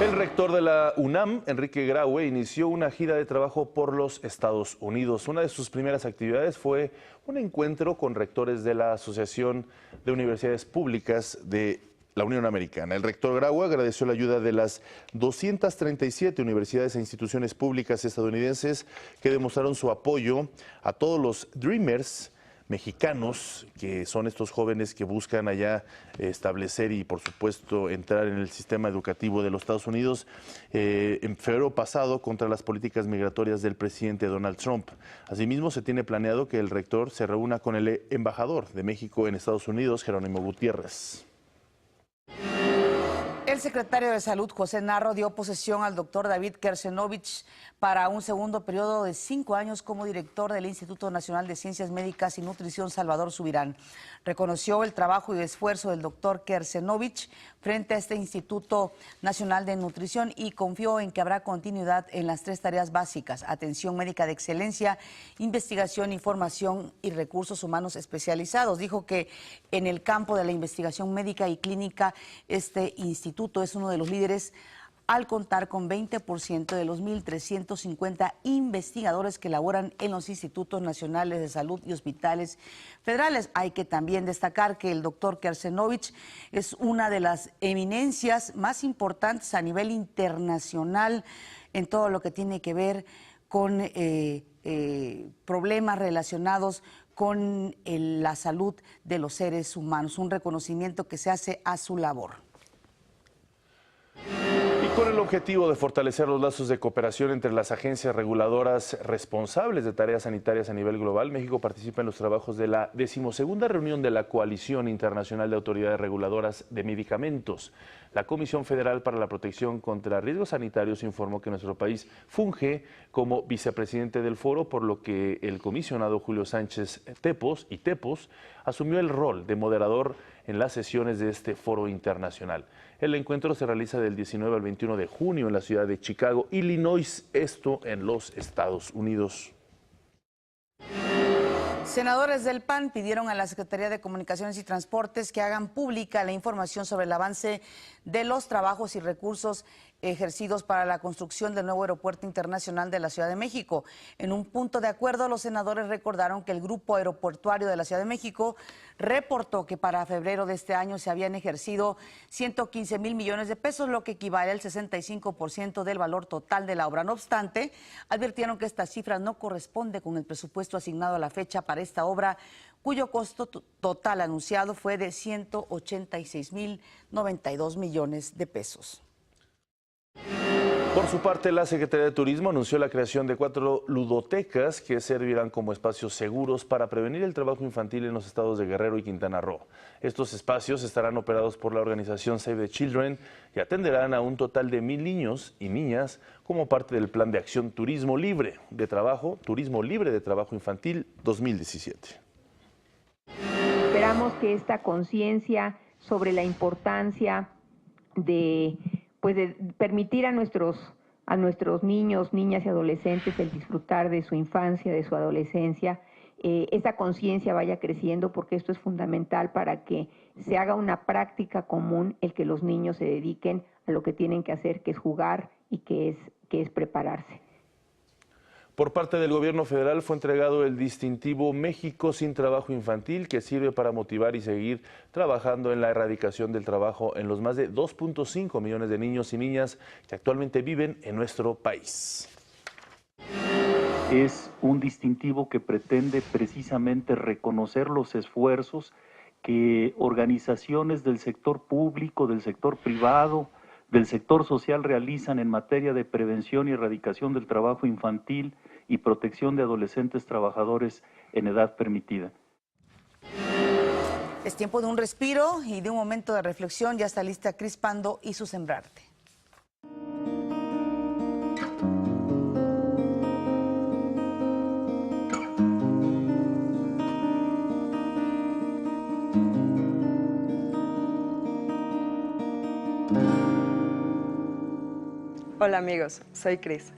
El rector de la UNAM, Enrique Graue, inició una gira de trabajo por los Estados Unidos. Una de sus primeras actividades fue un encuentro con rectores de la Asociación de Universidades Públicas de la Unión Americana. El rector Graue agradeció la ayuda de las 237 universidades e instituciones públicas estadounidenses que demostraron su apoyo a todos los Dreamers mexicanos, que son estos jóvenes que buscan allá establecer y, por supuesto, entrar en el sistema educativo de los Estados Unidos en febrero pasado contra las políticas migratorias del presidente Donald Trump. Asimismo, se tiene planeado que el rector se reúna con el embajador de México en Estados Unidos, Jerónimo Gutiérrez. El secretario de Salud, José Narro, dio posesión al doctor David Kersenovich para un segundo periodo de 5 años como director del Instituto Nacional de Ciencias Médicas y Nutrición Salvador Subirán. Reconoció el trabajo y esfuerzo del doctor Kersenovich frente a este Instituto Nacional de Nutrición y confió en que habrá continuidad en las 3 tareas básicas: atención médica de excelencia, investigación, información y recursos humanos especializados. Dijo que en el campo de la investigación médica y clínica, este instituto es uno de los líderes al contar con 20% de los 1.350 investigadores que laboran en los institutos nacionales de salud y hospitales federales. Hay que también destacar que el doctor Kersenovich es una de las eminencias más importantes a nivel internacional en todo lo que tiene que ver con problemas relacionados con la salud de los seres humanos. Un reconocimiento que se hace a su labor. Con el objetivo de fortalecer los lazos de cooperación entre las agencias reguladoras responsables de tareas sanitarias a nivel global, México participa en los trabajos de la 12ª reunión de la Coalición Internacional de Autoridades Reguladoras de Medicamentos. La Comisión Federal para la Protección contra Riesgos Sanitarios informó que nuestro país funge como vicepresidente del foro, por lo que el comisionado Julio Sánchez Tepos asumió el rol de moderador en las sesiones de este foro internacional. El encuentro se realiza del 19 al 21 de junio en la ciudad de Chicago, Illinois, esto en los Estados Unidos. Senadores del PAN pidieron a la Secretaría de Comunicaciones y Transportes que hagan pública la información sobre el avance de los trabajos y recursos ejercidos para la construcción del nuevo aeropuerto internacional de la Ciudad de México. En un punto de acuerdo, los senadores recordaron que el Grupo Aeroportuario de la Ciudad de México reportó que para febrero de este año se habían ejercido 115,000 millones de pesos, lo que equivale al 65% del valor total de la obra. No obstante, advirtieron que esta cifra no corresponde con el presupuesto asignado a la fecha para esta obra, cuyo costo total anunciado fue de 186,092 millones de pesos. Por su parte, la Secretaría de Turismo anunció la creación de 4 ludotecas que servirán como espacios seguros para prevenir el trabajo infantil en los estados de Guerrero y Quintana Roo. Estos espacios estarán operados por la organización Save the Children y atenderán a un total de 1,000 niños y niñas como parte del Plan de Acción Turismo Libre de Trabajo Infantil 2017. Esperamos que esta conciencia sobre la importancia de pues de permitir a nuestros niños, niñas y adolescentes el disfrutar de su infancia, de su adolescencia, esa conciencia vaya creciendo, porque esto es fundamental para que se haga una práctica común el que los niños se dediquen a lo que tienen que hacer, que es jugar y que es prepararse. Por parte del gobierno federal fue entregado el distintivo México sin trabajo infantil, que sirve para motivar y seguir trabajando en la erradicación del trabajo en los más de 2.5 millones de niños y niñas que actualmente viven en nuestro país. Es un distintivo que pretende precisamente reconocer los esfuerzos que organizaciones del sector público, del sector privado, del sector social realizan en materia de prevención y erradicación del trabajo infantil y protección de adolescentes trabajadores en edad permitida. Es tiempo de un respiro y de un momento de reflexión. Ya está lista Cris Pando y su Sembrarte. Hola amigos, soy Cris.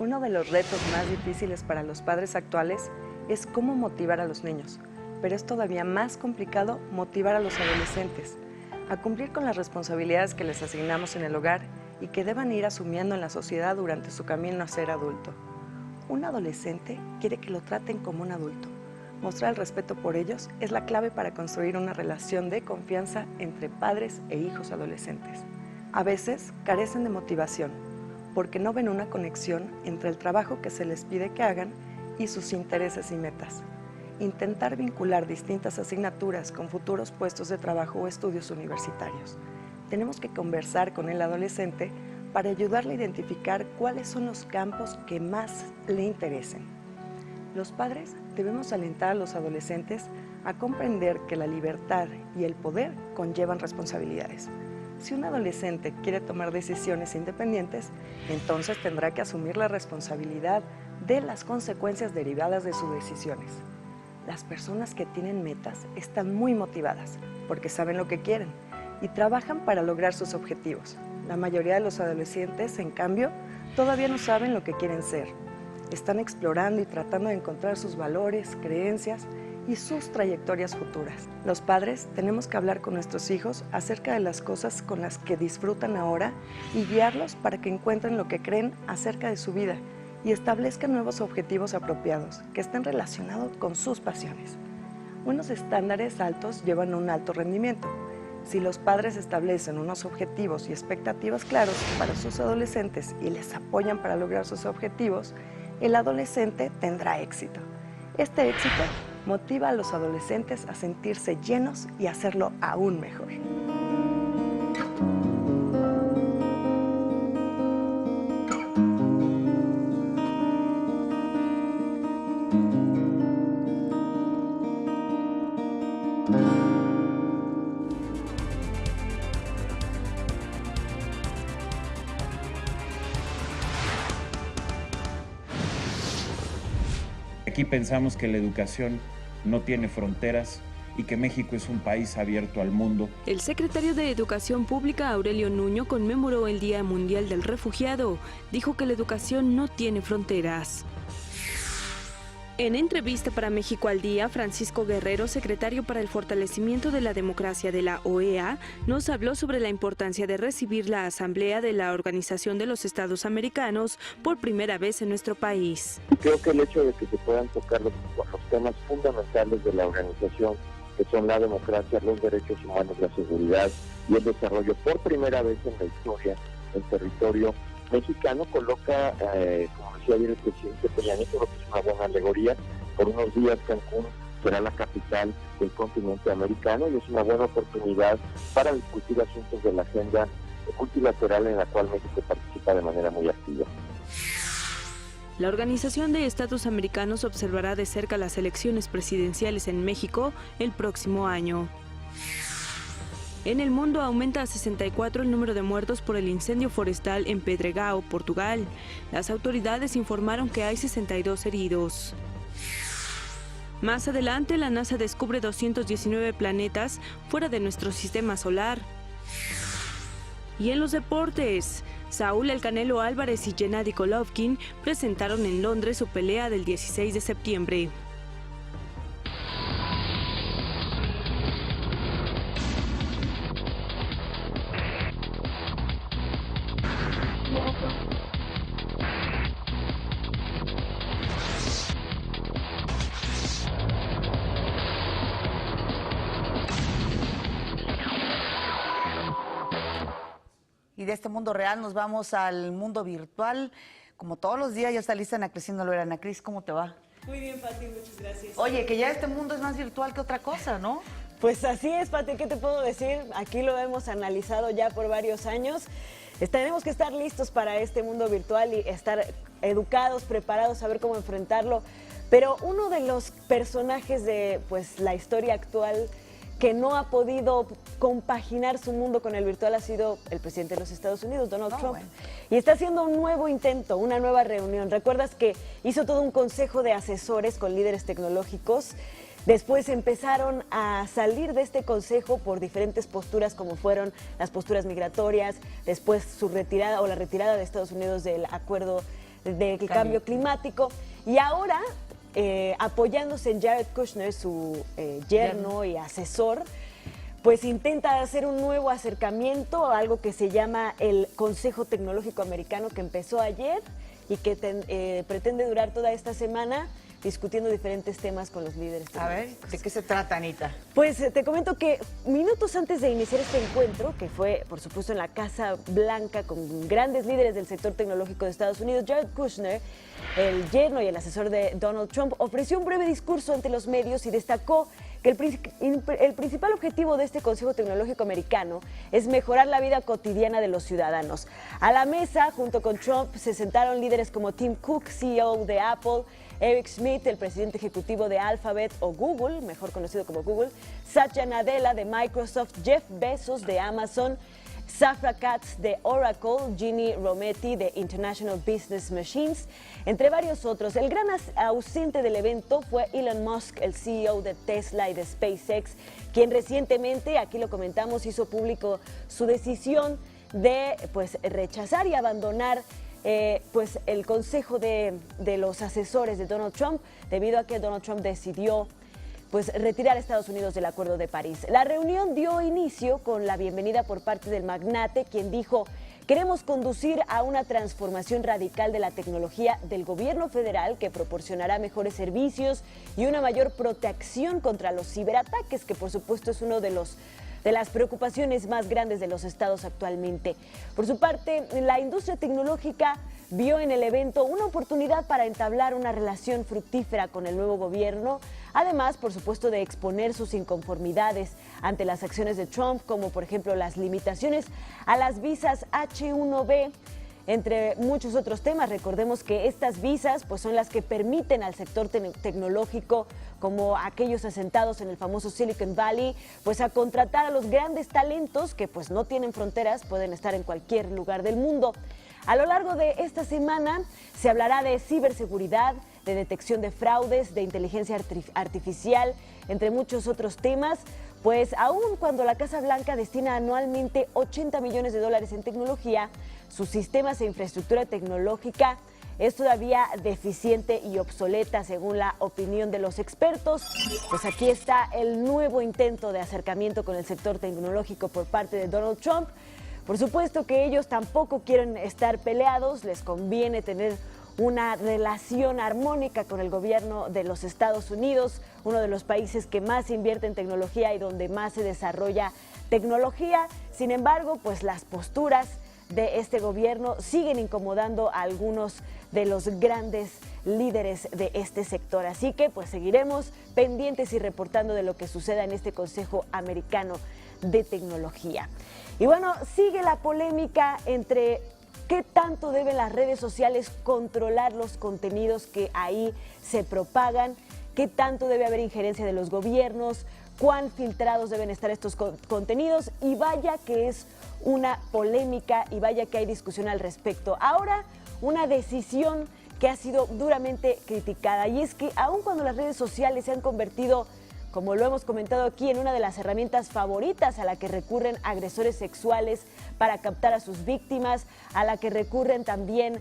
Uno de los retos más difíciles para los padres actuales es cómo motivar a los niños, pero es todavía más complicado motivar a los adolescentes a cumplir con las responsabilidades que les asignamos en el hogar y que deban ir asumiendo en la sociedad durante su camino a ser adulto. Un adolescente quiere que lo traten como un adulto. Mostrar el respeto por ellos es la clave para construir una relación de confianza entre padres e hijos adolescentes. A veces carecen de motivación, porque no ven una conexión entre el trabajo que se les pide que hagan y sus intereses y metas. Intentar vincular distintas asignaturas con futuros puestos de trabajo o estudios universitarios. Tenemos que conversar con el adolescente para ayudarle a identificar cuáles son los campos que más le interesen. Los padres debemos alentar a los adolescentes a comprender que la libertad y el poder conllevan responsabilidades. Si un adolescente quiere tomar decisiones independientes, entonces tendrá que asumir la responsabilidad de las consecuencias derivadas de sus decisiones. Las personas que tienen metas están muy motivadas porque saben lo que quieren y trabajan para lograr sus objetivos. La mayoría de los adolescentes, en cambio, todavía no saben lo que quieren ser. Están explorando y tratando de encontrar sus valores, creencias y sus trayectorias futuras. Los padres tenemos que hablar con nuestros hijos acerca de las cosas con las que disfrutan ahora y guiarlos para que encuentren lo que creen acerca de su vida y establezcan nuevos objetivos apropiados que estén relacionados con sus pasiones. Unos estándares altos llevan a un alto rendimiento. Si los padres establecen unos objetivos y expectativas claros para sus adolescentes y les apoyan para lograr sus objetivos, el adolescente tendrá éxito. Este éxito motiva a los adolescentes a sentirse llenos y hacerlo aún mejor. Aquí pensamos que la educación no tiene fronteras y que México es un país abierto al mundo. El secretario de Educación Pública, Aurelio Nuño, conmemoró el Día Mundial del Refugiado. Dijo que la educación no tiene fronteras. En entrevista para México al Día, Francisco Guerrero, secretario para el fortalecimiento de la democracia de la OEA, nos habló sobre la importancia de recibir la Asamblea de la Organización de los Estados Americanos por primera vez en nuestro país. Creo que el hecho de que se puedan tocar los temas fundamentales de la organización, que son la democracia, los derechos humanos, la seguridad y el desarrollo, por primera vez en la historia, en territorio mexicano, coloca, como decía ayer el presidente Peña Nieto, que es una buena alegoría. Por unos días Cancún será la capital del continente americano y es una buena oportunidad para discutir asuntos de la agenda multilateral en la cual México participa de manera muy activa. La Organización de Estados Americanos observará de cerca las elecciones presidenciales en México el próximo año. En el mundo aumenta a 64 el número de muertos por el incendio forestal en Pedregao, Portugal. Las autoridades informaron que hay 62 heridos. Más adelante, la NASA descubre 219 planetas fuera de nuestro sistema solar. Y en los deportes, Saúl El Canelo Álvarez y Gennady Golovkin presentaron en Londres su pelea del 16 de septiembre. Y de este mundo real nos vamos al mundo virtual. Como todos los días ya está lista Ana Cristina Olvera. Ana Cris, ¿cómo te va? Muy bien, Pati, muchas gracias. Oye, que ya este mundo es más virtual que otra cosa, ¿no? Pues así es, Pati, ¿qué te puedo decir? Aquí lo hemos analizado ya por varios años. Tenemos que estar listos para este mundo virtual y estar educados, preparados, saber cómo enfrentarlo. Pero uno de los personajes de pues, la historia actual que no ha podido compaginar su mundo con el virtual ha sido el presidente de los Estados Unidos, Donald Trump. Bueno. Y está haciendo un nuevo intento, una nueva reunión. ¿Recuerdas que hizo todo un consejo de asesores con líderes tecnológicos? Después empezaron a salir de este consejo por diferentes posturas, como fueron las posturas migratorias, después su retirada o la retirada de Estados Unidos del acuerdo del cambio climático. Y ahora, apoyándose en Jared Kushner, su yerno y asesor, pues intenta hacer un nuevo acercamiento a algo que se llama el Consejo Tecnológico Americano, que empezó ayer y que pretende durar toda esta semana, discutiendo diferentes temas con los líderes tecnológicos. A ver, ¿de qué se trata, Anita? Pues te comento que minutos antes de iniciar este encuentro, que fue, por supuesto, en la Casa Blanca con grandes líderes del sector tecnológico de Estados Unidos, Jared Kushner, el yerno y el asesor de Donald Trump, ofreció un breve discurso ante los medios y destacó que el principal objetivo de este Consejo Tecnológico Americano es mejorar la vida cotidiana de los ciudadanos. A la mesa, junto con Trump, se sentaron líderes como Tim Cook, CEO de Apple, Eric Schmidt, el presidente ejecutivo de Alphabet o Google, mejor conocido como Google, Satya Nadella de Microsoft, Jeff Bezos de Amazon, Safra Catz de Oracle, Ginny Rometty de International Business Machines, entre varios otros. El gran ausente del evento fue Elon Musk, el CEO de Tesla y de SpaceX, quien recientemente, aquí lo comentamos, hizo público su decisión de rechazar y abandonar pues el consejo de los asesores de Donald Trump, debido a que Donald Trump decidió pues retirar a Estados Unidos del Acuerdo de París. La reunión dio inicio con la bienvenida por parte del magnate, quien dijo: queremos conducir a una transformación radical de la tecnología del gobierno federal que proporcionará mejores servicios y una mayor protección contra los ciberataques, que por supuesto es uno de las preocupaciones más grandes de los estados actualmente. Por su parte, la industria tecnológica vio en el evento una oportunidad para entablar una relación fructífera con el nuevo gobierno, además, por supuesto, de exponer sus inconformidades ante las acciones de Trump, como por ejemplo las limitaciones a las visas H-1B, entre muchos otros temas. Recordemos que estas visas pues, son las que permiten al sector tecnológico, como aquellos asentados en el famoso Silicon Valley, pues a contratar a los grandes talentos que pues no tienen fronteras, pueden estar en cualquier lugar del mundo. A lo largo de esta semana se hablará de ciberseguridad, de detección de fraudes, de inteligencia artificial, entre muchos otros temas. Pues aún cuando la Casa Blanca destina anualmente $80 millones en tecnología, sus sistemas e infraestructura tecnológica es todavía deficiente y obsoleta, según la opinión de los expertos. Pues aquí está el nuevo intento de acercamiento con el sector tecnológico por parte de Donald Trump. Por supuesto que ellos tampoco quieren estar peleados, les conviene tener una relación armónica con el gobierno de los Estados Unidos, uno de los países que más invierte en tecnología y donde más se desarrolla tecnología. Sin embargo, pues las posturas de este gobierno siguen incomodando a algunos de los grandes líderes de este sector. Así que pues seguiremos pendientes y reportando de lo que suceda en este Consejo Americano de Tecnología. Y bueno, sigue la polémica entre qué tanto deben las redes sociales controlar los contenidos que ahí se propagan, qué tanto debe haber injerencia de los gobiernos, cuán filtrados deben estar estos contenidos, y vaya que es una polémica y vaya que hay discusión al respecto. Ahora, una decisión que ha sido duramente criticada, y es que aun cuando las redes sociales se han convertido como lo hemos comentado aquí, en una de las herramientas favoritas a la que recurren agresores sexuales para captar a sus víctimas, a la que recurren también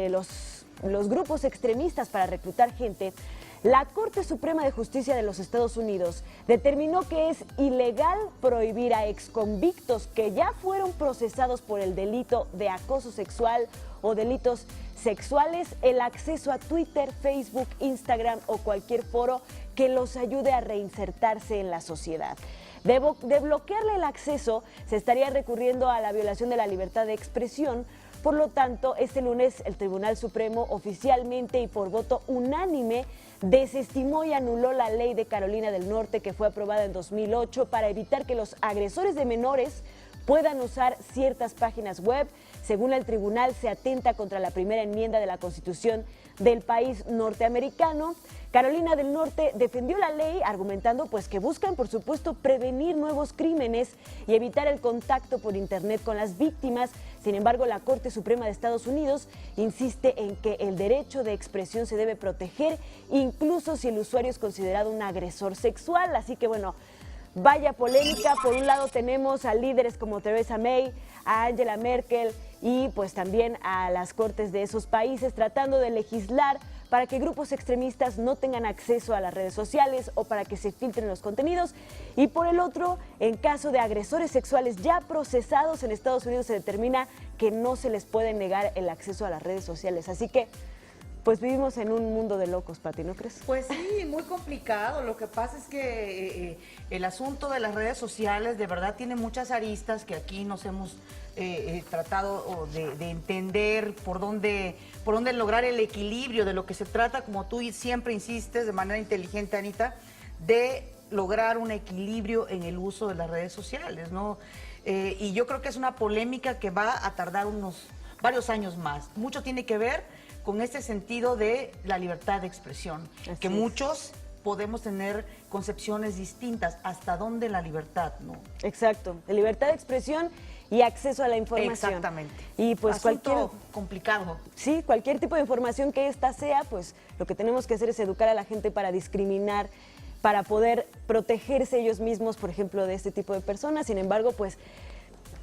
los grupos extremistas para reclutar gente. La Corte Suprema de Justicia de los Estados Unidos determinó que es ilegal prohibir a exconvictos que ya fueron procesados por el delito de acoso sexual o delitos sexuales el acceso a Twitter, Facebook, Instagram o cualquier foro que los ayude a reinsertarse en la sociedad. De bloquearle el acceso, se estaría recurriendo a la violación de la libertad de expresión. Por lo tanto, este lunes el Tribunal Supremo oficialmente y por voto unánime desestimó y anuló la ley de Carolina del Norte que fue aprobada en 2008 para evitar que los agresores de menores puedan usar ciertas páginas web. Según el tribunal, se atenta contra la primera enmienda de la Constitución del país norteamericano. Carolina del Norte defendió la ley argumentando que buscan, por supuesto, prevenir nuevos crímenes y evitar el contacto por internet con las víctimas. Sin embargo, la Corte Suprema de Estados Unidos insiste en que el derecho de expresión se debe proteger, incluso si el usuario es considerado un agresor sexual. Así que bueno, vaya polémica. Por un lado tenemos a líderes como Theresa May, a Angela Merkel y pues también a las cortes de esos países tratando de legislar para que grupos extremistas no tengan acceso a las redes sociales o para que se filtren los contenidos. Y por el otro, en caso de agresores sexuales ya procesados en Estados Unidos, se determina que no se les puede negar el acceso a las redes sociales. Así que pues vivimos en un mundo de locos, Pati, ¿no crees? Pues sí, muy complicado. Lo que pasa es que el asunto de las redes sociales de verdad tiene muchas aristas que aquí nos hemos tratado de entender por dónde lograr el equilibrio de lo que se trata, como tú siempre insistes de manera inteligente, Anita, de lograr un equilibrio en el uso de las redes sociales, ¿no? Y yo creo que es una polémica que va a tardar varios años más. Mucho tiene que ver con este sentido de la libertad de expresión, que muchos podemos tener concepciones distintas. ¿Hasta dónde la libertad, no? Exacto, de libertad de expresión y acceso a la información. Exactamente. Y pues asunto complicado. Sí, cualquier tipo de información que ésta sea, pues lo que tenemos que hacer es educar a la gente para discriminar, para poder protegerse ellos mismos, por ejemplo, de este tipo de personas. Sin embargo, pues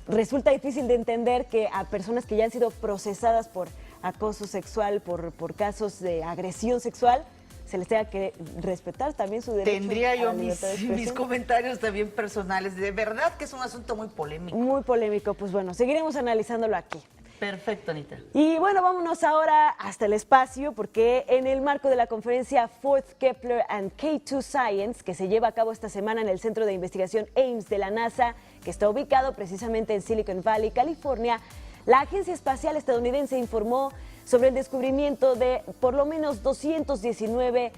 resulta difícil de entender que a personas que ya han sido procesadas por acoso sexual, por casos de agresión sexual, se les tenga que respetar también su derecho. Tendría yo a la libertad de expresión. mis comentarios también personales. De verdad que es un asunto muy polémico. Muy polémico. Pues bueno, seguiremos analizándolo aquí. Perfecto, Anita. Y bueno, vámonos ahora hasta el espacio, porque en el marco de la conferencia Fourth Kepler and K2 Science, que se lleva a cabo esta semana en el Centro de Investigación Ames de la NASA, que está ubicado precisamente en Silicon Valley, California, la Agencia Espacial Estadounidense informó sobre el descubrimiento de por lo menos 219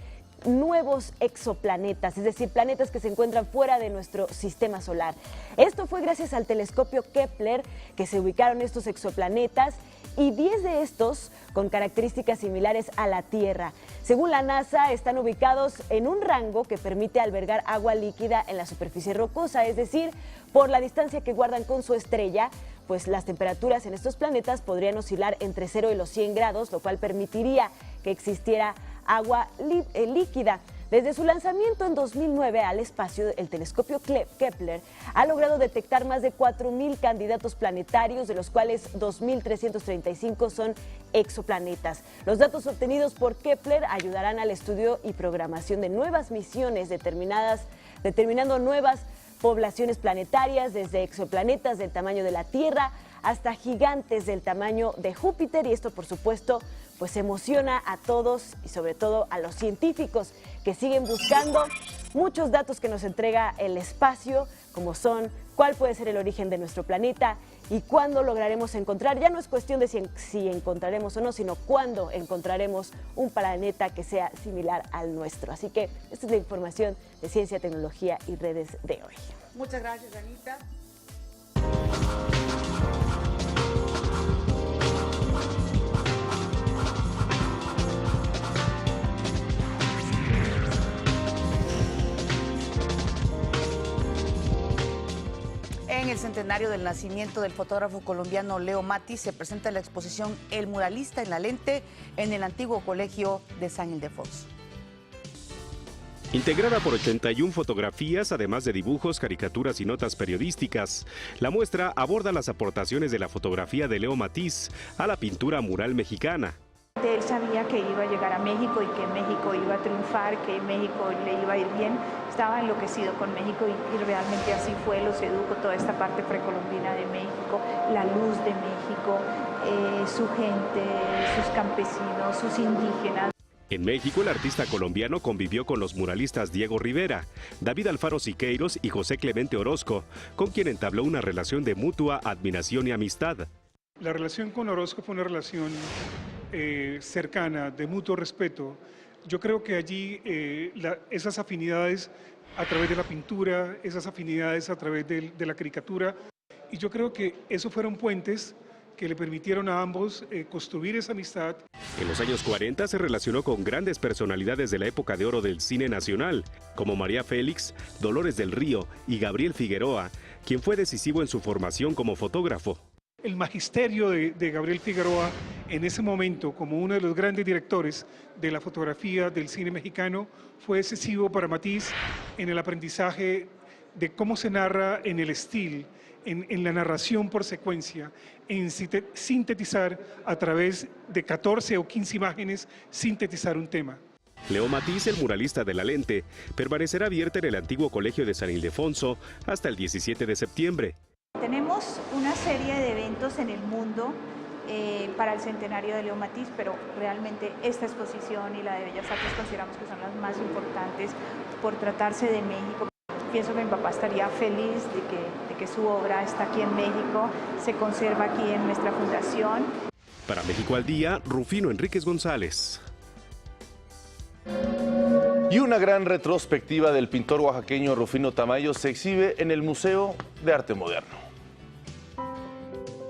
nuevos exoplanetas, es decir, planetas que se encuentran fuera de nuestro sistema solar. Esto fue gracias al telescopio Kepler que se ubicaron estos exoplanetas y 10 de estos con características similares a la Tierra. Según la NASA, están ubicados en un rango que permite albergar agua líquida en la superficie rocosa, es decir, por la distancia que guardan con su estrella, pues las temperaturas en estos planetas podrían oscilar entre 0 y los 100 grados, lo cual permitiría que existiera agua líquida. Desde su lanzamiento en 2009 al espacio, el telescopio Kepler ha logrado detectar más de 4.000 candidatos planetarios, de los cuales 2.335 son exoplanetas. Los datos obtenidos por Kepler ayudarán al estudio y programación de nuevas misiones determinando nuevas poblaciones planetarias, desde exoplanetas del tamaño de la Tierra hasta gigantes del tamaño de Júpiter, y esto por supuesto pues emociona a todos y sobre todo a los científicos que siguen buscando muchos datos que nos entrega el espacio, como son cuál puede ser el origen de nuestro planeta y cuándo lograremos encontrar. Ya no es cuestión de si encontraremos o no, sino cuándo encontraremos un planeta que sea similar al nuestro. Así que esta es la información de Ciencia, Tecnología y Redes de hoy. Muchas gracias, Anita. En el centenario del nacimiento del fotógrafo colombiano Leo Mati se presenta la exposición El Muralista en la Lente en el antiguo colegio de San Ildefonso. Integrada por 81 fotografías, además de dibujos, caricaturas y notas periodísticas, la muestra aborda las aportaciones de la fotografía de Leo Matiz a la pintura mural mexicana. Él sabía que iba a llegar a México y que México iba a triunfar, que México le iba a ir bien. Estaba enloquecido con México y realmente así fue. Lo sedujo toda esta parte precolombina de México, la luz de México, su gente, sus campesinos, sus indígenas. En México, el artista colombiano convivió con los muralistas Diego Rivera, David Alfaro Siqueiros y José Clemente Orozco, con quien entabló una relación de mutua admiración y amistad. La relación con Orozco fue una relación cercana, de mutuo respeto. Yo creo que allí esas afinidades a través de la pintura, esas afinidades a través de la caricatura, y yo creo que esos fueron puentes que le permitieron a ambos construir esa amistad. En los años 40 se relacionó con grandes personalidades de la época de oro del cine nacional, como María Félix, Dolores del Río y Gabriel Figueroa, quien fue decisivo en su formación como fotógrafo. El magisterio de Gabriel Figueroa en ese momento, como uno de los grandes directores de la fotografía del cine mexicano, fue decisivo para Matiz en el aprendizaje de cómo se narra en el estilo, en la narración por secuencia, en sintetizar a través de 14 o 15 imágenes, sintetizar un tema. Leo Matiz, el muralista de la lente, permanecerá abierta en el antiguo colegio de San Ildefonso hasta el 17 de septiembre. Tenemos una serie de eventos en el mundo para el centenario de Leo Matiz, pero realmente esta exposición y la de Bellas Artes consideramos que son las más importantes por tratarse de México. Pienso que mi papá estaría feliz de que su obra está aquí en México, se conserva aquí en nuestra fundación. Para México al Día, Rufino Enríquez González. Y una gran retrospectiva del pintor oaxaqueño Rufino Tamayo se exhibe en el Museo de Arte Moderno.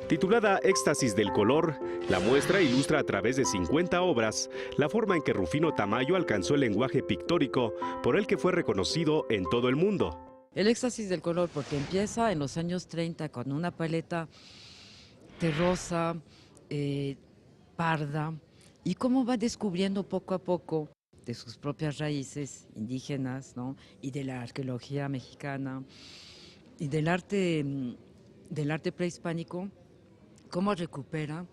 Titulada Éxtasis del color, la muestra ilustra a través de 50 obras la forma en que Rufino Tamayo alcanzó el lenguaje pictórico por el que fue reconocido en todo el mundo. El éxtasis del color, porque empieza en los años 30 con una paleta terrosa, parda, y cómo va descubriendo poco a poco de sus propias raíces indígenas, ¿no? Y de la arqueología mexicana y del arte prehispánico, cómo recupera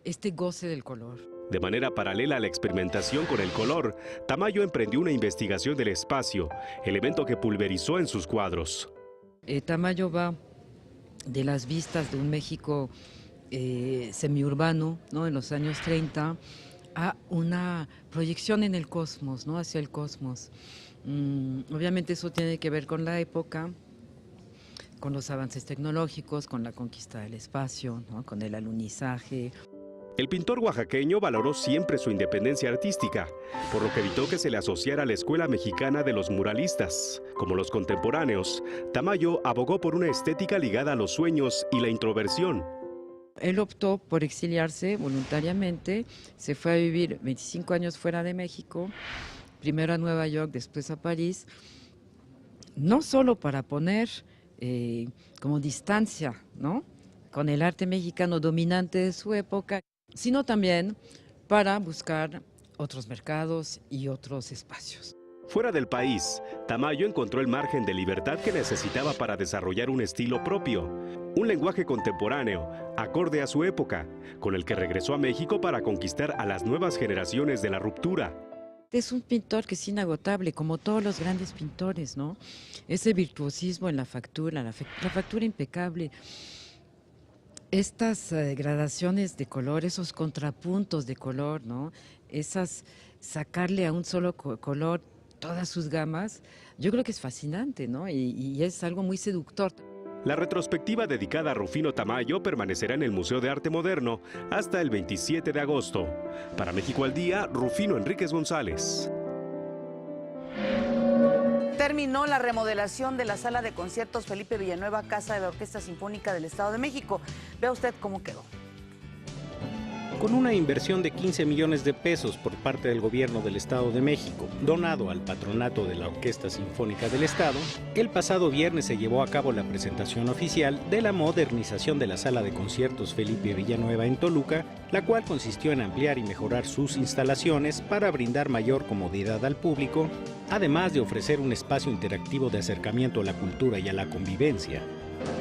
este goce del color. De manera paralela a la experimentación con el color, Tamayo emprendió una investigación del espacio, elemento que pulverizó en sus cuadros. Tamayo va de las vistas de un México semiurbano, ¿no? En los años 30, a una proyección en el cosmos, ¿no? Hacia el cosmos. Obviamente eso tiene que ver con la época, con los avances tecnológicos, con la conquista del espacio, ¿no? Con el alunizaje. El pintor oaxaqueño valoró siempre su independencia artística, por lo que evitó que se le asociara a la Escuela Mexicana de los Muralistas. Como los contemporáneos, Tamayo abogó por una estética ligada a los sueños y la introversión. Él optó por exiliarse voluntariamente, se fue a vivir 25 años fuera de México, primero a Nueva York, después a París, no solo para poner como distancia, ¿no? Con el arte mexicano dominante de su época, sino también para buscar otros mercados y otros espacios. Fuera del país, Tamayo encontró el margen de libertad que necesitaba para desarrollar un estilo propio, un lenguaje contemporáneo, acorde a su época, con el que regresó a México para conquistar a las nuevas generaciones de la ruptura. Es un pintor que es inagotable, como todos los grandes pintores, ¿no? Ese virtuosismo en la factura impecable. Estas gradaciones de color, esos contrapuntos de color, ¿no? Sacarle a un solo color todas sus gamas, yo creo que es fascinante, ¿no? Y es algo muy seductor. La retrospectiva dedicada a Rufino Tamayo permanecerá en el Museo de Arte Moderno hasta el 27 de agosto. Para México al Día, Rufino Enríquez González. Terminó la remodelación de la sala de conciertos Felipe Villanueva, Casa de la Orquesta Sinfónica del Estado de México. Vea usted cómo quedó. con una inversión de 15 millones de pesos por parte del gobierno del Estado de México, donado al patronato de la Orquesta Sinfónica del Estado. El pasado viernes se llevó a cabo la presentación oficial de la modernización de la Sala de Conciertos Felipe Villanueva en Toluca, la cual consistió en ampliar y mejorar sus instalaciones para brindar mayor comodidad al público, además de ofrecer un espacio interactivo de acercamiento a la cultura y a la convivencia.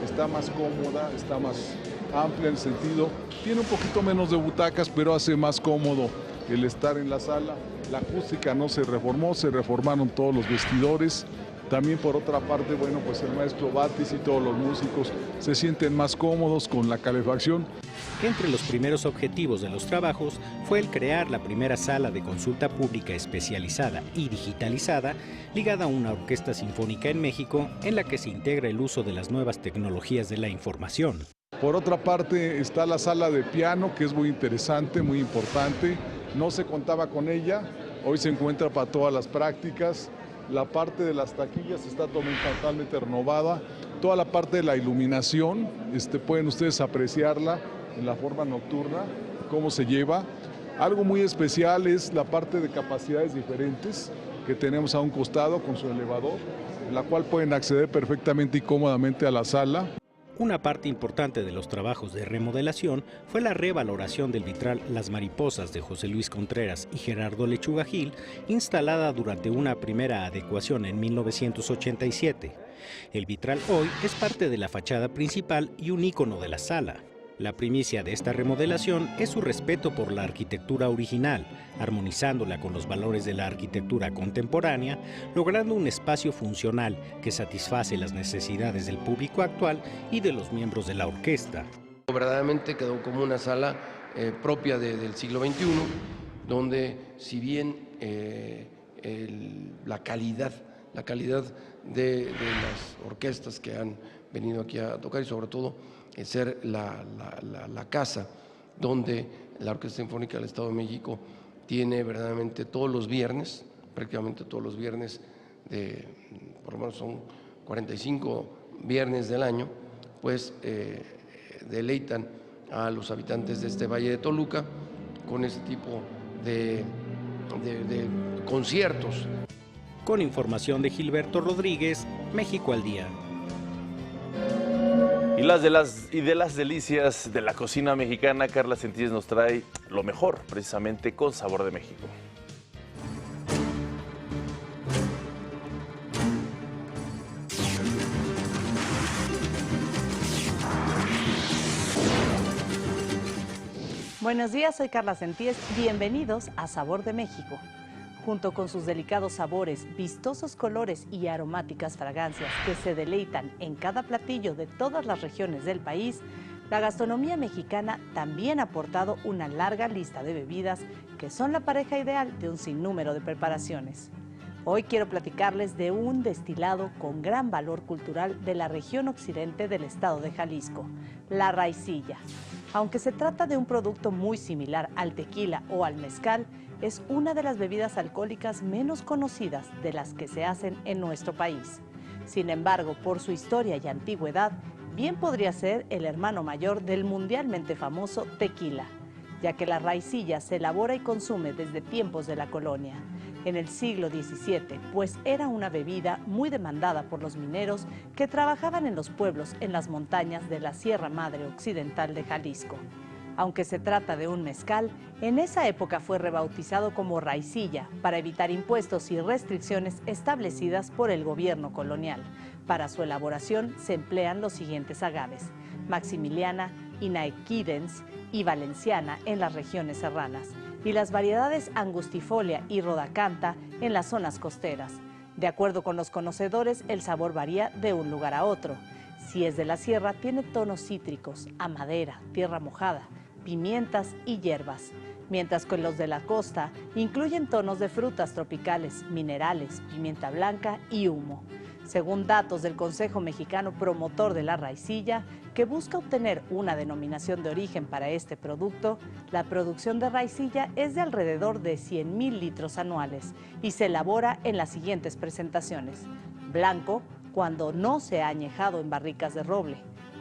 Está más cómoda, está más amplia en el sentido, tiene un poquito menos de butacas, pero hace más cómodo el estar en la sala. La acústica no se reformó, se reformaron todos los vestidores. También por otra parte, bueno, pues el maestro Batis y todos los músicos se sienten más cómodos con la calefacción. Entre los primeros objetivos de los trabajos fue el crear la primera sala de consulta pública especializada y digitalizada ligada a una orquesta sinfónica en México, en la que se integra el uso de las nuevas tecnologías de la información. Por otra parte está la sala de piano, que es muy interesante, muy importante. No se contaba con ella, hoy se encuentra para todas las prácticas. La parte de las taquillas está totalmente renovada. Toda la parte de la iluminación, pueden ustedes apreciarla en la forma nocturna, cómo se lleva. Algo muy especial es la parte de capacidades diferentes que tenemos a un costado con su elevador, en la cual pueden acceder perfectamente y cómodamente a la sala. Una parte importante de los trabajos de remodelación fue la revaloración del vitral Las Mariposas de José Luis Contreras y Gerardo Lechuga Gil, instalada durante una primera adecuación en 1987. El vitral hoy es parte de la fachada principal y un ícono de la sala. La primicia de esta remodelación es su respeto por la arquitectura original, armonizándola con los valores de la arquitectura contemporánea, logrando un espacio funcional que satisface las necesidades del público actual y de los miembros de la orquesta. Verdaderamente quedó como una sala propia del siglo XXI, donde si bien la calidad de las orquestas que han venido aquí a tocar y sobre todo ser la casa donde la Orquesta Sinfónica del Estado de México tiene verdaderamente todos los viernes, prácticamente todos los viernes, por lo menos son 45 viernes del año, pues deleitan a los habitantes de este Valle de Toluca con ese tipo de conciertos. Con información de Gilberto Rodríguez, México al Día. Y de las delicias de la cocina mexicana, Carla Sentíes nos trae lo mejor, precisamente con Sabor de México. Buenos días, soy Carla Sentíes. Bienvenidos a Sabor de México. Junto con sus delicados sabores, vistosos colores y aromáticas fragancias que se deleitan en cada platillo de todas las regiones del país, la gastronomía mexicana también ha aportado una larga lista de bebidas que son la pareja ideal de un sinnúmero de preparaciones. Hoy quiero platicarles de un destilado con gran valor cultural de la región occidente del estado de Jalisco, la raicilla. Aunque se trata de un producto muy similar al tequila o al mezcal, es una de las bebidas alcohólicas menos conocidas de las que se hacen en nuestro país. Sin embargo, por su historia y antigüedad, bien podría ser el hermano mayor del mundialmente famoso tequila, ya que la raicilla se elabora y consume desde tiempos de la colonia, en el siglo XVII, pues era una bebida muy demandada por los mineros que trabajaban en los pueblos en las montañas de la Sierra Madre Occidental de Jalisco. Aunque se trata de un mezcal, en esa época fue rebautizado como raicilla para evitar impuestos y restricciones establecidas por el gobierno colonial. Para su elaboración se emplean los siguientes agaves: Maximiliana, Inaequidens y Valenciana en las regiones serranas, y las variedades Angustifolia y Rodacanta en las zonas costeras. De acuerdo con los conocedores, el sabor varía de un lugar a otro. Si es de la sierra, tiene tonos cítricos, a madera, tierra mojada, pimientas y hierbas, mientras que los de la costa incluyen tonos de frutas tropicales, minerales, pimienta blanca y humo. Según datos del Consejo Mexicano Promotor de la Raicilla, que busca obtener una denominación de origen para este producto, la producción de raicilla es de alrededor de 100,000 litros anuales y se elabora en las siguientes presentaciones: blanco, cuando no se ha añejado en barricas de roble;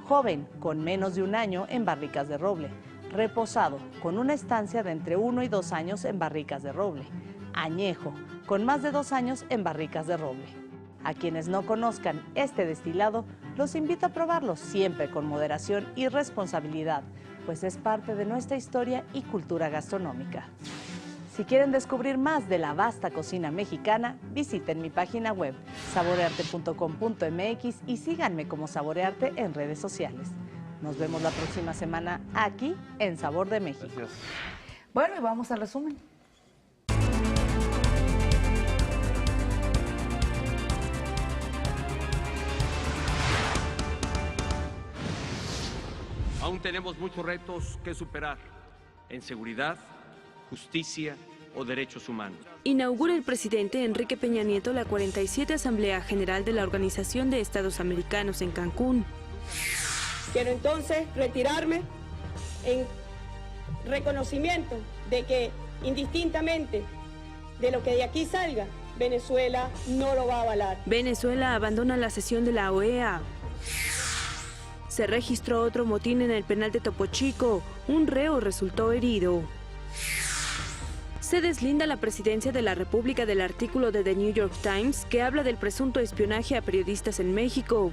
joven, con menos de un año en barricas de roble; reposado, con una estancia de entre 1 y 2 años en barricas de roble. Añejo, con más de 2 años en barricas de roble. A quienes no conozcan este destilado, los invito a probarlo siempre con moderación y responsabilidad, pues es parte de nuestra historia y cultura gastronómica. Si quieren descubrir más de la vasta cocina mexicana, visiten mi página web saborearte.com.mx y síganme como Saborearte en redes sociales. Nos vemos la próxima semana aquí en Sabor de México. Gracias. Bueno, y vamos al resumen. Aún tenemos muchos retos que superar en seguridad, justicia o derechos humanos. Inaugura el presidente Enrique Peña Nieto la 47 Asamblea General de la Organización de Estados Americanos en Cancún. Quiero entonces retirarme en reconocimiento de que indistintamente de lo que de aquí salga, Venezuela no lo va a avalar. Venezuela abandona la sesión de la OEA. Se registró otro motín en el penal de Topo Chico. Un reo resultó herido. Se deslinda la presidencia de la República del artículo de The New York Times que habla del presunto espionaje a periodistas en México.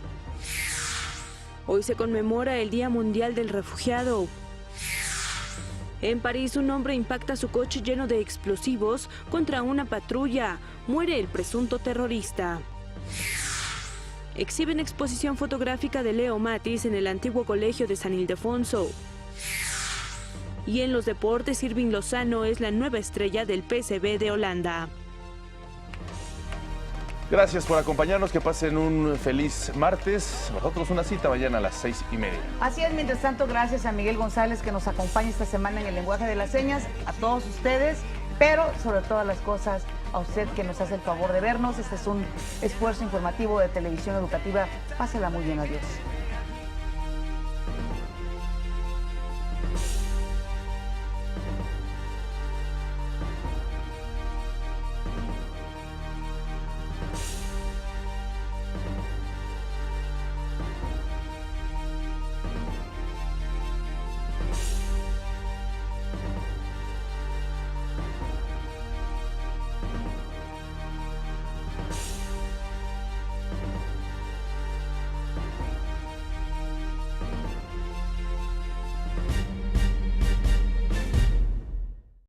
Hoy se conmemora el Día Mundial del Refugiado. En París, un hombre impacta su coche lleno de explosivos contra una patrulla. Muere el presunto terrorista. Exhiben exposición fotográfica de Leo Matis en el antiguo colegio de San Ildefonso. Y en los deportes, Irving Lozano es la nueva estrella del PSV de Holanda. Gracias por acompañarnos, que pasen un feliz martes. Nosotros una cita mañana a las 6:30. Así es, mientras tanto, gracias a Miguel González que nos acompaña esta semana en el lenguaje de las señas, a todos ustedes, pero sobre todas las cosas a usted que nos hace el favor de vernos. Este es un esfuerzo informativo de Televisión Educativa. Pásela muy bien, adiós.